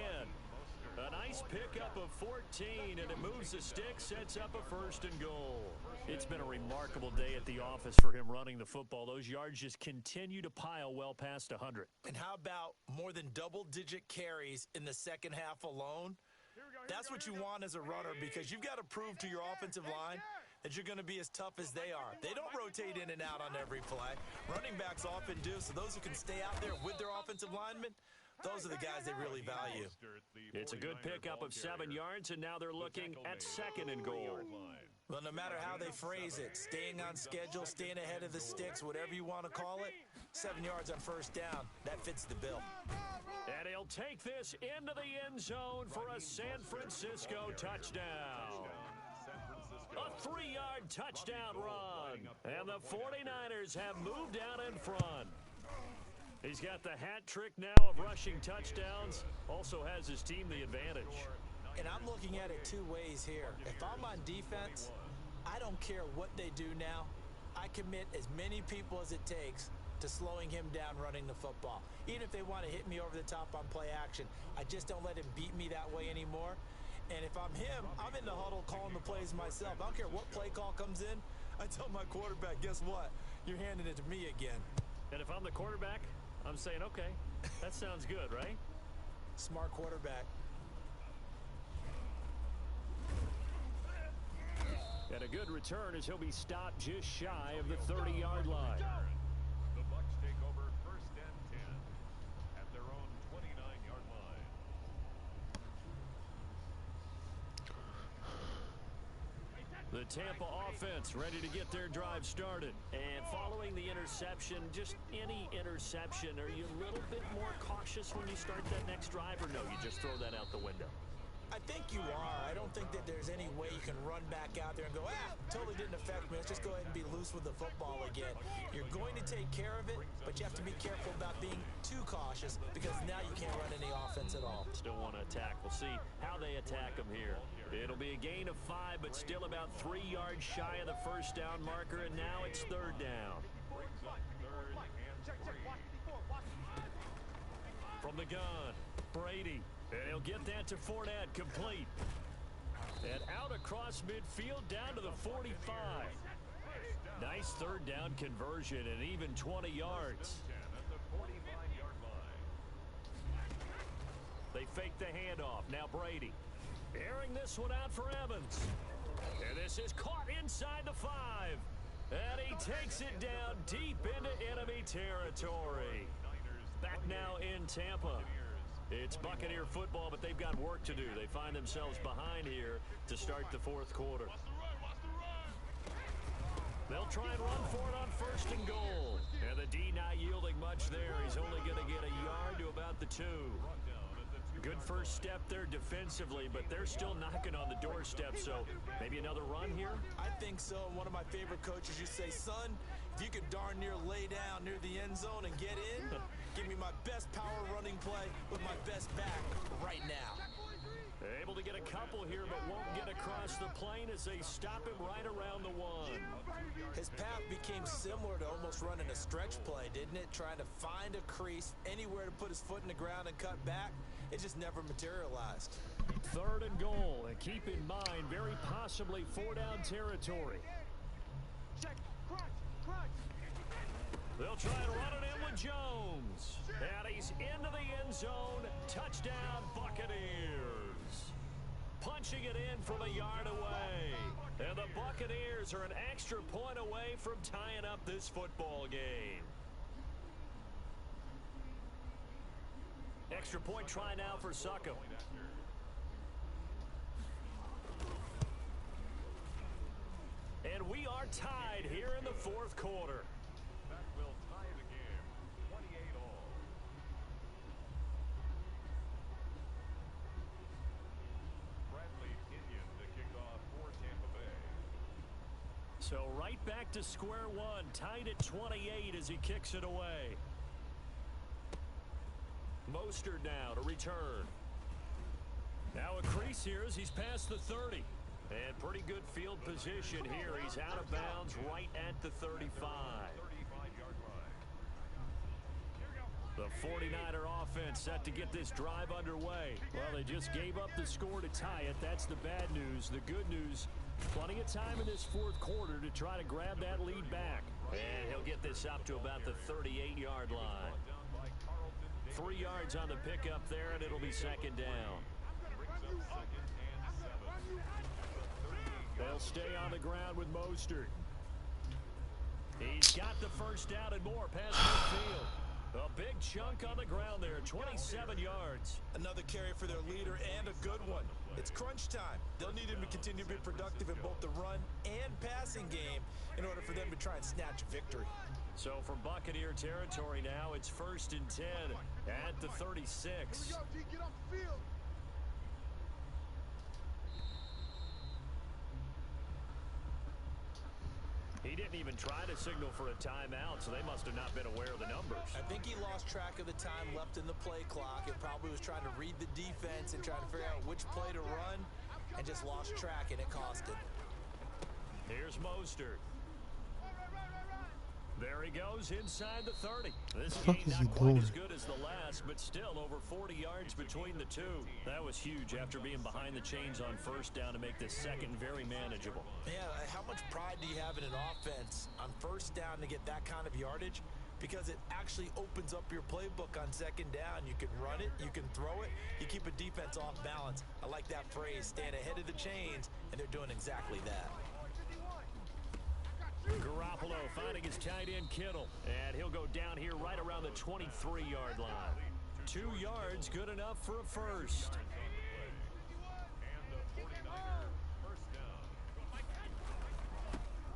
A nice pickup of 14, and it moves the stick, sets up a 1st and goal. It's been a remarkable day at the office for him running the football. Those yards just continue to pile well past 100. And how about more than double-digit carries in the second half alone? That's what you want as a runner, because you've got to prove to your offensive line that you're going to be as tough as they are. They don't rotate in and out on every play. Running backs often do, so those who can stay out there with their offensive linemen, those are the guys they really value. It's a good pickup of 7 yards, and now they're looking at 2nd and goal. Well, no matter how they phrase it, staying on schedule, staying ahead of the sticks, whatever you want to call it, 7 yards on 1st down, that fits the bill. And he'll take this into the end zone for a San Francisco touchdown. A 3-yard touchdown run. And the 49ers have moved out in front. He's got the hat trick now of rushing touchdowns. Also has his team the advantage. And I'm looking at it 2 ways here. If I'm on defense, I don't care what they do now. I commit as many people as it takes to slowing him down running the football. Even if they want to hit me over the top on play action, I just don't let him beat me that way anymore. And if I'm him, I'm in the huddle calling the plays myself. I don't care what play call comes in. I tell my quarterback, guess what? You're handing it to me again. And if I'm the quarterback, I'm saying, okay, that sounds good, right? Smart quarterback. And a good return as he'll be stopped just shy of the 30-yard line. The Bucs take over 1st and 10 at their own 29-yard line. The Tampa offense ready to get their drive started. And following the interception, just any interception, are you a little bit more cautious when you start that next drive, or no, you just throw that out the window? I think you are. I don't think that there's any way you can run back out there and go, totally didn't affect me. Let's just go ahead and be loose with the football again. You're going to take care of it, but you have to be careful about being too cautious, because now you can't run any offense at all. Still want to attack. We'll see how they attack them here. It'll be a gain of 5, but still about 3 yards shy of the 1st down marker, and now it's 3rd down. From the gun, Brady. And he'll get that to Fournette, complete. And out across midfield, down to the 45. Nice 3rd down conversion and even 20 yards. They fake the handoff. Now Brady. Airing this one out for Evans. And this is caught inside the 5. And he takes it down deep into enemy territory. Back now in Tampa. It's Buccaneer football, but they've got work to do. They find themselves behind here to start the 4th quarter. They'll try and run for it on 1st and goal. And the D not yielding much there. He's only going to get a yard to about the 2. Good first step there defensively, but they're still knocking on the doorstep, so maybe another run here? I think so. And one of my favorite coaches used to say, son, if you could darn near lay down near the end zone and get in, give me my best power running play with my best back right now. Able to get a couple here, but won't get across the plane as they stop him right around the one. His path became similar to almost running a stretch play, didn't it? Trying to find a crease, anywhere to put his foot in the ground and cut back. It just never materialized. 3rd and goal, and keep in mind, very possibly 4-down territory. They'll try and run it in with Jones. And he's into the end zone. Touchdown, Buccaneers. Punching it in from a yard away. And the Buccaneers are an extra point away from tying up this football game. Extra point try now for Suckham. And we are tied here in the 4th quarter. That will tie the game, 28 all. Bradley Kenyon to kick off for Tampa Bay. So right back to square one, tied at 28 as he kicks it away. Mostert now to return. Now a crease here as he's past the 30. And pretty good field position here. He's out of bounds right at the 35. 35-yard line. The 49er offense set to get this drive underway. Well, they just gave up the score to tie it. That's the bad news. The good news, plenty of time in this 4th quarter to try to grab that lead back. And he'll get this up to about the 38-yard line. 3 yards on the pickup there, and it'll be 2nd down. They'll stay on the ground with Mostert. He's got the first down and more past midfield. A big chunk on the ground there, 27 yards. Another carry for their leader and a good one. It's crunch time. They'll need him to continue to be productive in both the run and passing game in order for them to try and snatch a victory. So from Buccaneer territory now, it's 1st and 10 at the 36. Get off the field. He didn't even try to signal for a timeout, so they must have not been aware of the numbers. I think he lost track of the time left in the play clock. It probably was trying to read the defense and trying to figure out which play to run, and just lost track, and it cost him. Here's Mostert. There he goes inside the 30. This game not quite as good as the last, but still over 40 yards between the two. That was huge after being behind the chains on 1st down to make this 2nd very manageable. Yeah, how much pride do you have in an offense on 1st down to get that kind of yardage? Because it actually opens up your playbook on 2nd down. You can run it, you can throw it, you keep a defense off balance. I like that phrase, stand ahead of the chains, and they're doing exactly that. Garoppolo finding his tight end Kittle, and he'll go down here right around the 23-yard line. 2 yards, good enough for a first.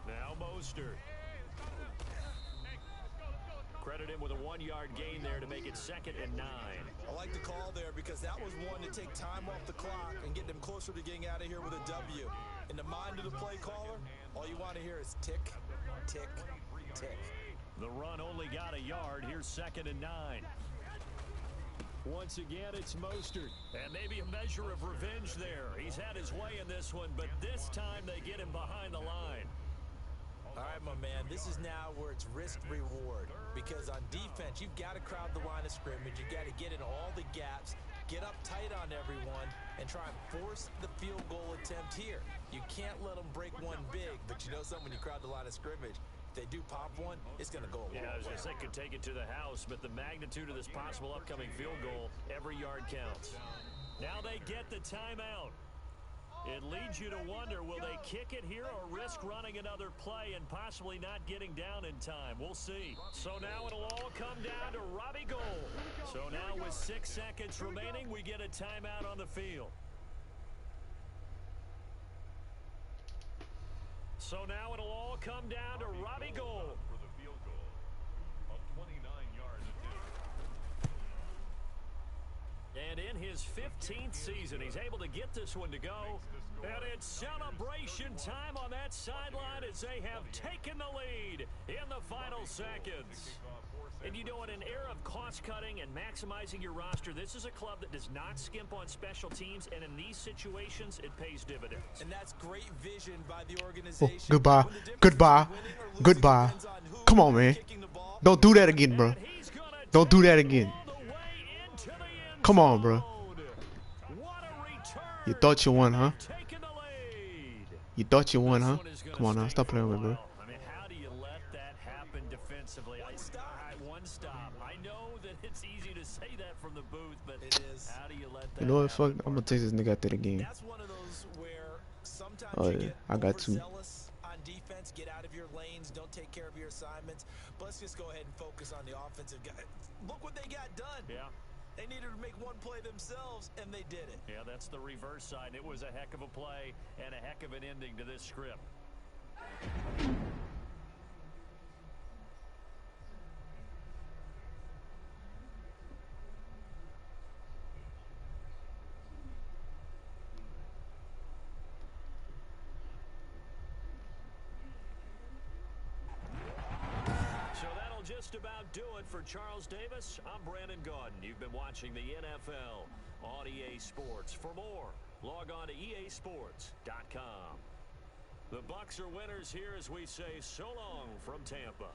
Now Mostert. Credit him with a 1-yard gain there to make it 2nd and 9. I like the call there because that was one to take time off the clock and get them closer to getting out of here with a W. In the mind of the play caller, all you want to hear is tick, tick, tick. The run only got a yard. Here's 2nd and 9. Once again, it's Mostert. And maybe a measure of revenge there. He's had his way in this one, but this time they get him behind the line. All right, my man, this is now where it's risk-reward. Because on defense, you've got to crowd the line of scrimmage. You've got to get in all the gaps, get up tight on everyone, and try and force the field goal attempt here. You can't let them break one big, but you know something, when you crowd the line of scrimmage, if they do pop one, it's going to go a long way. Yeah, I was going to say could take it to the house, but the magnitude of this possible upcoming field goal, every yard counts. Now they get the timeout. It leads you to wonder, will they kick it here or risk running another play and possibly not getting down in time? We'll see. So now it'll all come down to Robbie Gould. So now with 6 seconds remaining, we get a timeout on the field. So now it'll all come down to Robbie Gould. For the field goal, 29 yards attempt. And in his 15th season, he's able to get this one to go. And it's celebration time on that sideline as they have taken the lead in the final seconds. And you know, in an era of cost-cutting and maximizing your roster, this is a club that does not skimp on special teams, and in these situations, it pays dividends. And that's great vision by the Oh, organization. goodbye. Goodbye. Goodbye. Come on, man. Don't do that again, bro. Don't do that again. Come on, bro. You thought you won, huh? You thought you won, huh? Come on now. Stop playing with me, bro. I mean, how do you let that happen defensively? One stop. I know that it's easy to say that from the booth, but it is. How do you let that You know what? happen? Fuck. I'm gonna take this nigga after the game. That's one of those where sometimes Oh, you yeah. get I got two. overzealous on defense, get out of your lanes, don't take care of your assignments. But let's just go ahead and focus on the offensive guy. Look what they got done. Yeah. They needed to make one play themselves, and they did it. Yeah, that's the reverse side. It was a heck of a play and a heck of an ending to this script. Just about do it for Charles Davis. I'm Brandon Gaudin. You've been watching the NFL on EA Sports. For more, log on to easports.com. The Bucs are winners here as we say so long from Tampa.